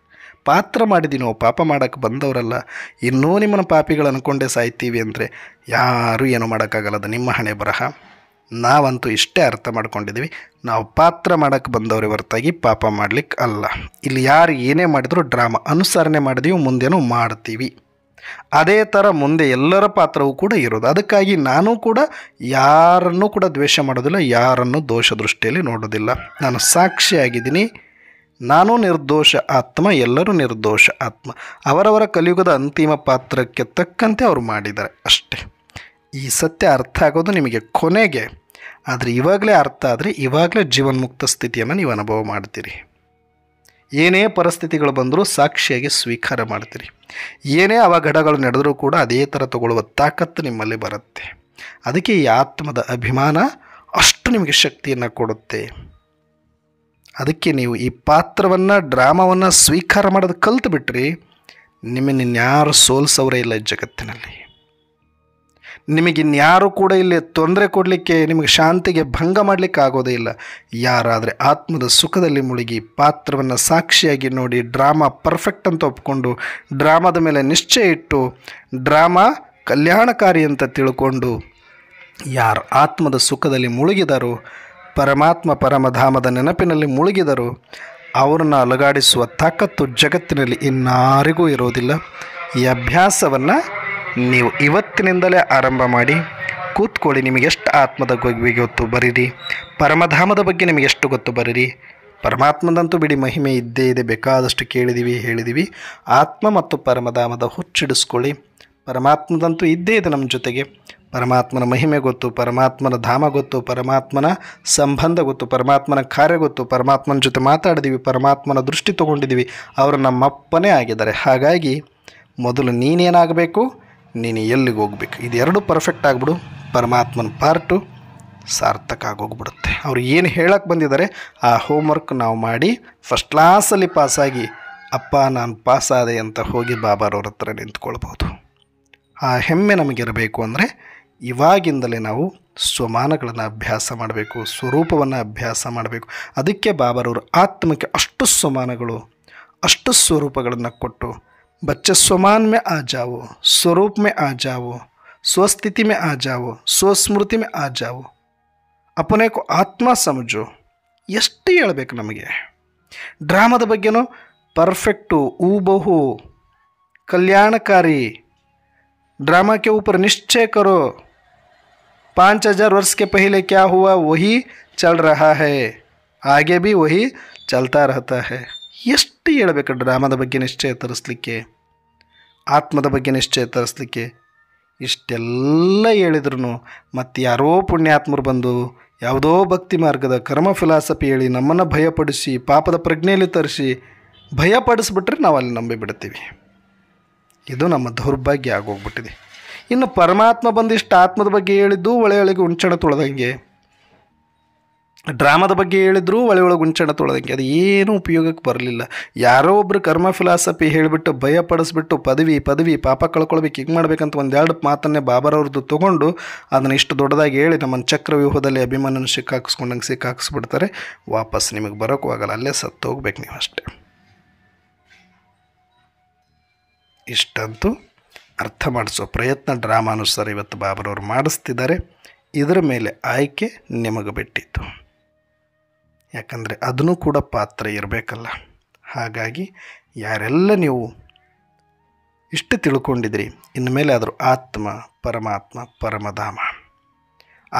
ಪಾತ್ರ ಮಾಡಿದ್ದೀವಿ ನಾವು, ಪಾಪ ಮಾಡೋಕ್ಕೆ ಬಂದವರಲ್ಲ. ಇನ್ನೂ ನಿಮ್ಮನ್ನು ಪಾಪಿಗಳು ಅಂದ್ಕೊಂಡೇ ಸಾಯ್ತೀವಿ ಅಂದರೆ ಯಾರೂ ಏನೂ ಮಾಡೋಕ್ಕಾಗಲ್ಲ. ಅದು ನಿಮ್ಮ ಹಣೆ ಬರಹ. ನಾವಂತೂ ಇಷ್ಟೇ ಅರ್ಥ ಮಾಡ್ಕೊಂಡಿದ್ದೀವಿ, ನಾವು ಪಾತ್ರ ಮಾಡೋಕ್ಕೆ ಬಂದವರೇ ಹೊರತಾಗಿ ಪಾಪ ಮಾಡಲಿಕ್ಕೆ ಅಲ್ಲ. ಇಲ್ಲಿ ಯಾರು ಏನೇ ಮಾಡಿದರೂ ಡ್ರಾಮಾ ಅನುಸರಣೆ ಮಾಡಿದೀವಿ, ಮುಂದೇನೂ ಮಾಡ್ತೀವಿ. ಅದೇ ಥರ ಮುಂದೆ ಎಲ್ಲರ ಪಾತ್ರವೂ ಕೂಡ ಇರೋದು. ಅದಕ್ಕಾಗಿ ನಾನು ಕೂಡ ಯಾರನ್ನೂ ಕೂಡ ದ್ವೇಷ ಮಾಡೋದಿಲ್ಲ, ಯಾರನ್ನೂ ದೋಷ ದೃಷ್ಟಿಯಲ್ಲಿ ನೋಡೋದಿಲ್ಲ. ನಾನು ಸಾಕ್ಷಿಯಾಗಿದ್ದೀನಿ. ನಾನು ನಿರ್ದೋಷ ಆತ್ಮ, ಎಲ್ಲರೂ ನಿರ್ದೋಷ ಆತ್ಮ. ಅವರವರ ಕಲಿಯುಗದ ಅಂತಿಮ ಪಾತ್ರಕ್ಕೆ ತಕ್ಕಂತೆ ಅವರು ಮಾಡಿದ್ದಾರೆ ಅಷ್ಟೇ. ಈ ಸತ್ಯ ಅರ್ಥ ಆಗೋದು ನಿಮಗೆ ಕೊನೆಗೆ ಆದರೆ ಇವಾಗಲೇ ಅರ್ಥ ಆದರೆ ಇವಾಗಲೇ ಜೀವನ್ಮುಕ್ತ ಸ್ಥಿತಿಯನ್ನು ನೀವು ಅನುಭವ ಮಾಡ್ತೀರಿ. ಏನೇ ಪರಿಸ್ಥಿತಿಗಳು ಬಂದರೂ ಸಾಕ್ಷಿಯಾಗಿ ಸ್ವೀಕಾರ ಮಾಡ್ತೀರಿ. ಏನೇ ಅವಘಡಗಳು ನಡೆದರೂ ಕೂಡ ಅದೇ ಥರ ತಗೊಳ್ಳುವ ತಾಕತ್ತು ನಿಮ್ಮಲ್ಲಿ ಬರುತ್ತೆ. ಅದಕ್ಕೆ ಈ ಆತ್ಮದ ಅಭಿಮಾನ ಅಷ್ಟು ನಿಮಗೆ ಶಕ್ತಿಯನ್ನು ಕೊಡುತ್ತೆ. ಅದಕ್ಕೆ ನೀವು ಈ ಪಾತ್ರವನ್ನು, ಡ್ರಾಮಾವನ್ನು ಸ್ವೀಕಾರ ಮಾಡೋದು ಕಲ್ತು ಬಿಟ್ರಿ, ನಿಮ್ಮನ್ನಿನ್ಯಾರು ಸೋಲ್ಸವರೇ ಇಲ್ಲ ಈ ಜಗತ್ತಿನಲ್ಲಿ. ನಿಮಗಿನ್ಯಾರು ಕೂಡ ಇಲ್ಲಿ ತೊಂದರೆ ಕೊಡಲಿಕ್ಕೆ, ನಿಮಗೆ ಶಾಂತಿಗೆ ಭಂಗ ಮಾಡಲಿಕ್ಕೆ ಆಗೋದೇ ಇಲ್ಲ. ಯಾರಾದರೆ ಆತ್ಮದ ಸುಖದಲ್ಲಿ ಮುಳುಗಿ ಪಾತ್ರವನ್ನು ಸಾಕ್ಷಿಯಾಗಿ ನೋಡಿ, ಡ್ರಾಮಾ ಪರ್ಫೆಕ್ಟ್ ಅಂತ ಒಪ್ಕೊಂಡು, ಡ್ರಾಮಾದ ಮೇಲೆ ನಿಶ್ಚಯ ಇಟ್ಟು, ಡ್ರಾಮಾ ಕಲ್ಯಾಣಕಾರಿ ಅಂತ ತಿಳ್ಕೊಂಡು ಯಾರು ಆತ್ಮದ ಸುಖದಲ್ಲಿ ಮುಳುಗಿದರು, ಪರಮಾತ್ಮ ಪರಮಧಾಮದ ನೆನಪಿನಲ್ಲಿ ಮುಳುಗಿದರು, ಅವರನ್ನು ಅಲುಗಾಡಿಸುವ ತಾಕತ್ತು ಜಗತ್ತಿನಲ್ಲಿ ಇನ್ನಾರಿಗೂ ಇರೋದಿಲ್ಲ. ಈ ಅಭ್ಯಾಸವನ್ನು ನೀವು ಇವತ್ತಿನಿಂದಲೇ ಆರಂಭ ಮಾಡಿ ಕೂತ್ಕೊಳ್ಳಿ. ನಿಮಗೆಷ್ಟು ಆತ್ಮದ ಬಗ್ಗೆ ಗೊತ್ತು ಬರೀರಿ, ಪರಮಧಾಮದ ಬಗ್ಗೆ ನಿಮಗೆಷ್ಟು ಗೊತ್ತು ಬರೀರಿ. ಪರಮಾತ್ಮದಂತೂ ಬಿಡಿ, ಮಹಿಮೆ ಇದ್ದೇ ಇದೆ, ಬೇಕಾದಷ್ಟು ಕೇಳಿದ್ದೀವಿ, ಹೇಳಿದ್ದೀವಿ. ಆತ್ಮ ಮತ್ತು ಪರಮಧಾಮದ ಹುಚ್ಚಿಡಿಸ್ಕೊಳ್ಳಿ. ಪರಮಾತ್ಮದಂತೂ ಇದ್ದೇ ಇದೆ ನಮ್ಮ ಜೊತೆಗೆ. ಪರಮಾತ್ಮನ ಮಹಿಮೆ ಗೊತ್ತು, ಪರಮಾತ್ಮನ ಧಾಮ ಗೊತ್ತು, ಪರಮಾತ್ಮನ ಸಂಬಂಧ ಗೊತ್ತು, ಪರಮಾತ್ಮನ ಕಾರ್ಯ ಗೊತ್ತು, ಪರಮಾತ್ಮನ ಜೊತೆ ಮಾತಾಡಿದ್ದೀವಿ, ಪರಮಾತ್ಮನ ದೃಷ್ಟಿ ತೊಗೊಂಡಿದ್ದೀವಿ, ಅವರು ನಮ್ಮಪ್ಪನೇ ಆಗಿದ್ದಾರೆ. ಹಾಗಾಗಿ ಮೊದಲು ನೀನೇನಾಗಬೇಕು, ನೀನು ಎಲ್ಲಿಗೆ ಹೋಗ್ಬೇಕು, ಇದೆರಡು ಪರ್ಫೆಕ್ಟ್ ಆಗಿಬಿಡು. ಪರಮಾತ್ಮನ ಪಾರ್ಟು ಸಾರ್ಥಕ ಆಗೋಗ್ಬಿಡುತ್ತೆ. ಅವ್ರು ಏನು ಹೇಳಕ್ಕೆ ಬಂದಿದ್ದಾರೆ ಆ ಹೋಮ್ವರ್ಕ್ ನಾವು ಮಾಡಿ ಫಸ್ಟ್ ಕ್ಲಾಸಲ್ಲಿ ಪಾಸಾಗಿ, ಅಪ್ಪ ನಾನು ಪಾಸಾದೆ ಅಂತ ಹೋಗಿ ಬಾಬಾರವ್ರ ಹತ್ರ ನಿಂತ್ಕೊಳ್ಬೋದು. ಆ ಹೆಮ್ಮೆ ನಮಗಿರಬೇಕು ಅಂದರೆ ಇವಾಗಿಂದಲೇ ನಾವು ಸ್ವಮಾನಗಳನ್ನು ಅಭ್ಯಾಸ ಮಾಡಬೇಕು, ಸ್ವರೂಪವನ್ನು ಅಭ್ಯಾಸ ಮಾಡಬೇಕು. ಅದಕ್ಕೆ ಬಾಬಾರವರು ಆತ್ಮಕ್ಕೆ ಅಷ್ಟು ಸ್ವಮಾನಗಳು, ಅಷ್ಟು ಸ್ವರೂಪಗಳನ್ನು ಕೊಟ್ಟು, बच्चे स्वमान में आ जाओ, स्वरूप में आ जाओ, स्वस्थिति में आ जाओ, स्वस्मृति में आ जाओ, अपने को आत्मा समझो. ಎಷ್ಟು ಹೇಳಬೇಕು ನಮಗೆ. ಡ್ರಾಮಾದ ಬಗ್ಗೆನೂ परफेक्टು, ऊबहू, कल्याणकारी. ड्रामा के ऊपर निश्चय करो. 5000 वर्ष के पहले क्या हुआ वही चल रहा है, आगे भी वही चलता रहता है. ಎಷ್ಟು ಹೇಳಬೇಕು ಡ್ರಾಮಾದ ಬಗ್ಗೆ ನಿಶ್ಚಯ ತರಿಸ್ಲಿಕ್ಕೆ, ಆತ್ಮದ ಬಗ್ಗೆ ನಿಶ್ಚಯ ತರಿಸ್ಲಿಕ್ಕೆ. ಇಷ್ಟೆಲ್ಲ ಹೇಳಿದ್ರು ಮತ್ತು ಯಾರೋ ಪುಣ್ಯಾತ್ಮರು ಬಂದು ಯಾವುದೋ ಭಕ್ತಿ ಮಾರ್ಗದ ಕರ್ಮ ಫಿಲಾಸಫಿ ಹೇಳಿ ನಮ್ಮನ್ನು ಭಯಪಡಿಸಿ, ಪಾಪದ ಪ್ರಜ್ಞೆಯಲ್ಲಿ ತರಿಸಿ ಭಯಪಡಿಸ್ಬಿಟ್ರೆ ನಾವು ಅಲ್ಲಿ ನಂಬಿಬಿಡ್ತೀವಿ. ಇದು ನಮ್ಮ ದೌರ್ಭಾಗ್ಯ ಆಗೋಗ್ಬಿಟ್ಟಿದೆ. ಇನ್ನು ಪರಮಾತ್ಮ ಬಂದಿಷ್ಟು ಆತ್ಮದ ಬಗ್ಗೆ ಹೇಳಿದ್ದು ಒಳೆಯೊಳಗೆ ಉಂಚಣ ತೊಳೆದಂಗೆ, ಡ್ರಾಮಾದ ಬಗ್ಗೆ ಹೇಳಿದ್ರು ಒಳೆಯೊಳಗೆ ಉಂಚಣ ತೊಳೆದಂಗೆ, ಅದು ಏನೂ ಉಪಯೋಗಕ್ಕೆ ಬರಲಿಲ್ಲ. ಯಾರೋ ಒಬ್ಬರು ಕರ್ಮ ಫಿಲಾಸಫಿ ಹೇಳಿಬಿಟ್ಟು ಭಯಪಡಿಸ್ಬಿಟ್ಟು ಪದವಿ ಪಾಪ ಕಳ್ಕೊಳ್ಬೇಕು, ಹಿಂಗೆ ಮಾಡ್ಬೇಕಂತ ಒಂದೆರಡು ಮಾತನ್ನೇ ಬಾಬಾರವ್ರದ್ದು ತೊಗೊಂಡು ಅದನ್ನು ಇಷ್ಟು ದೊಡ್ಡದಾಗಿ ಹೇಳಿ ನಮ್ಮನ್ನು ಚಕ್ರವ್ಯೂಹದಲ್ಲಿ ಅಭಿಮಾನನ ಸಿಕ್ಕಾಕಿಸ್ಬಿಡ್ತಾರೆ. ವಾಪಸ್ ನಿಮಗೆ ಬರೋಕ್ಕೂ ಆಗಲ್ಲ, ಅಲ್ಲೇ ಸತ್ತು ಹೋಗ್ಬೇಕು ನೀವು ಅಷ್ಟೇ. ಇಷ್ಟಂತೂ ಅರ್ಥ ಮಾಡಿಸೋ ಪ್ರಯತ್ನ ಡ್ರಾಮಾನುಸಾರ ಇವತ್ತು ಬಾಬಾರವ್ರು ಮಾಡಿಸ್ತಿದ್ದಾರೆ. ಇದರ ಮೇಲೆ ಆಯ್ಕೆ ನಿಮಗೆ ಬಿಟ್ಟಿತ್ತು. ಯಾಕಂದರೆ ಅದನ್ನು ಕೂಡ ಪಾತ್ರ ಇರಬೇಕಲ್ಲ. ಹಾಗಾಗಿ ಯಾರೆಲ್ಲ ನೀವು ಇಷ್ಟು ತಿಳ್ಕೊಂಡಿದ್ರಿ, ಇನ್ನು ಮೇಲೆ ಆದರೂ ಆತ್ಮ, ಪರಮಾತ್ಮ, ಪರಮಧಾಮ,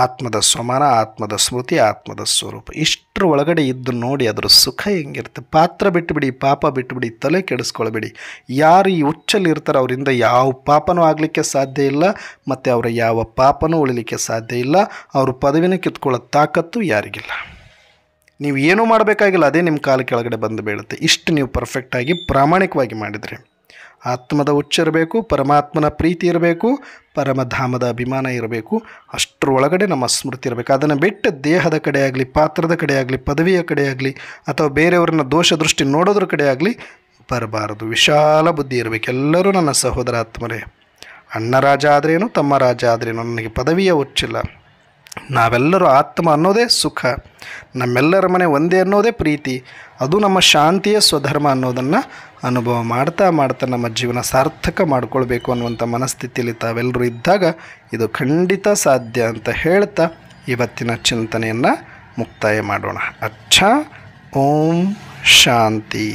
ಆತ್ಮದ ಸ್ವಮಾನ, ಆತ್ಮದ ಸ್ಮೃತಿ, ಆತ್ಮದ ಸ್ವರೂಪ, ಇಷ್ಟರ ಒಳಗಡೆ ಇದ್ದು ನೋಡಿ ಅದರ ಸುಖ ಹೆಂಗಿರುತ್ತೆ. ಪಾತ್ರ ಬಿಟ್ಟುಬಿಡಿ, ಪಾಪ ಬಿಟ್ಟುಬಿಡಿ, ತಲೆ ಕೆಡಿಸ್ಕೊಳ್ಬೇಡಿ. ಯಾರು ಈ ಹುಚ್ಚಲ್ಲಿ ಇರ್ತಾರೆ ಅವರಿಂದ ಯಾವ ಪಾಪನೂ ಆಗಲಿಕ್ಕೆ ಸಾಧ್ಯ ಇಲ್ಲ, ಮತ್ತು ಅವರ ಯಾವ ಪಾಪನೂ ಉಳಿಲಿಕ್ಕೆ ಸಾಧ್ಯ ಇಲ್ಲ. ಅವರು ಪದವಿನ ಕಿತ್ಕೊಳ್ಳೋ ತಾಕತ್ತು ಯಾರಿಗಿಲ್ಲ. ನೀವು ಏನೂ ಮಾಡಬೇಕಾಗಿಲ್ಲ, ಅದೇ ನಿಮ್ಮ ಕಾಲ ಕೆಳಗಡೆ ಬಂದು ಬೀಳುತ್ತೆ. ಇಷ್ಟು ನೀವು ಪರ್ಫೆಕ್ಟಾಗಿ ಪ್ರಾಮಾಣಿಕವಾಗಿ ಮಾಡಿದರೆ ಆತ್ಮದ ಹುಚ್ಚಿರಬೇಕು, ಪರಮಾತ್ಮನ ಪ್ರೀತಿ ಇರಬೇಕು, ಪರಮಧಾಮದ ಅಭಿಮಾನ ಇರಬೇಕು. ಅಷ್ಟರೊಳಗಡೆ ನಮ್ಮ ಸ್ಮೃತಿ ಇರಬೇಕು. ಅದನ್ನು ಬಿಟ್ಟು ದೇಹದ ಕಡೆ ಆಗಲಿ, ಪಾತ್ರದ ಕಡೆ ಆಗಲಿ, ಪದವಿಯ ಕಡೆ ಆಗಲಿ, ಅಥವಾ ಬೇರೆಯವ್ರನ್ನ ದೋಷ ದೃಷ್ಟಿ ನೋಡೋದ್ರ ಕಡೆ ಆಗಲಿ ಬರಬಾರದು. ವಿಶಾಲ ಬುದ್ಧಿ ಇರಬೇಕು. ಎಲ್ಲರೂ ನನ್ನ ಸಹೋದರ ಆತ್ಮರೇ, ಅಣ್ಣ ರಾಜ ಆದ್ರೇನು, ತಮ್ಮ ರಾಜ ಆದ್ರೇನು, ನನಗೆ ಪದವಿಯ ಹುಚ್ಚಿಲ್ಲ. ನಾವೆಲ್ಲರೂ ಆತ್ಮ ಅನ್ನೋದೇ ಸುಖ, ನಮ್ಮೆಲ್ಲರ ಮನೆ ಒಂದೇ ಅನ್ನೋದೇ ಪ್ರೀತಿ, ಅದು ನಮ್ಮ ಶಾಂತಿಯ ಸ್ವಧರ್ಮ ಅನ್ನೋದನ್ನು ಅನುಭವ ಮಾಡ್ತಾ ನಮ್ಮ ಜೀವನ ಸಾರ್ಥಕ ಮಾಡಿಕೊಳ್ಬೇಕು ಅನ್ನುವಂಥ ಮನಸ್ಥಿತಿಯಲ್ಲಿ ತಾವೆಲ್ಲರೂ ಇದ್ದಾಗ ಇದು ಖಂಡಿತ ಸಾಧ್ಯ ಅಂತ ಹೇಳ್ತಾ ಇವತ್ತಿನ ಚಿಂತನೆಯನ್ನು ಮುಕ್ತಾಯ ಮಾಡೋಣ. ಅಚ್ಚಾ, ಓಂ ಶಾಂತಿ.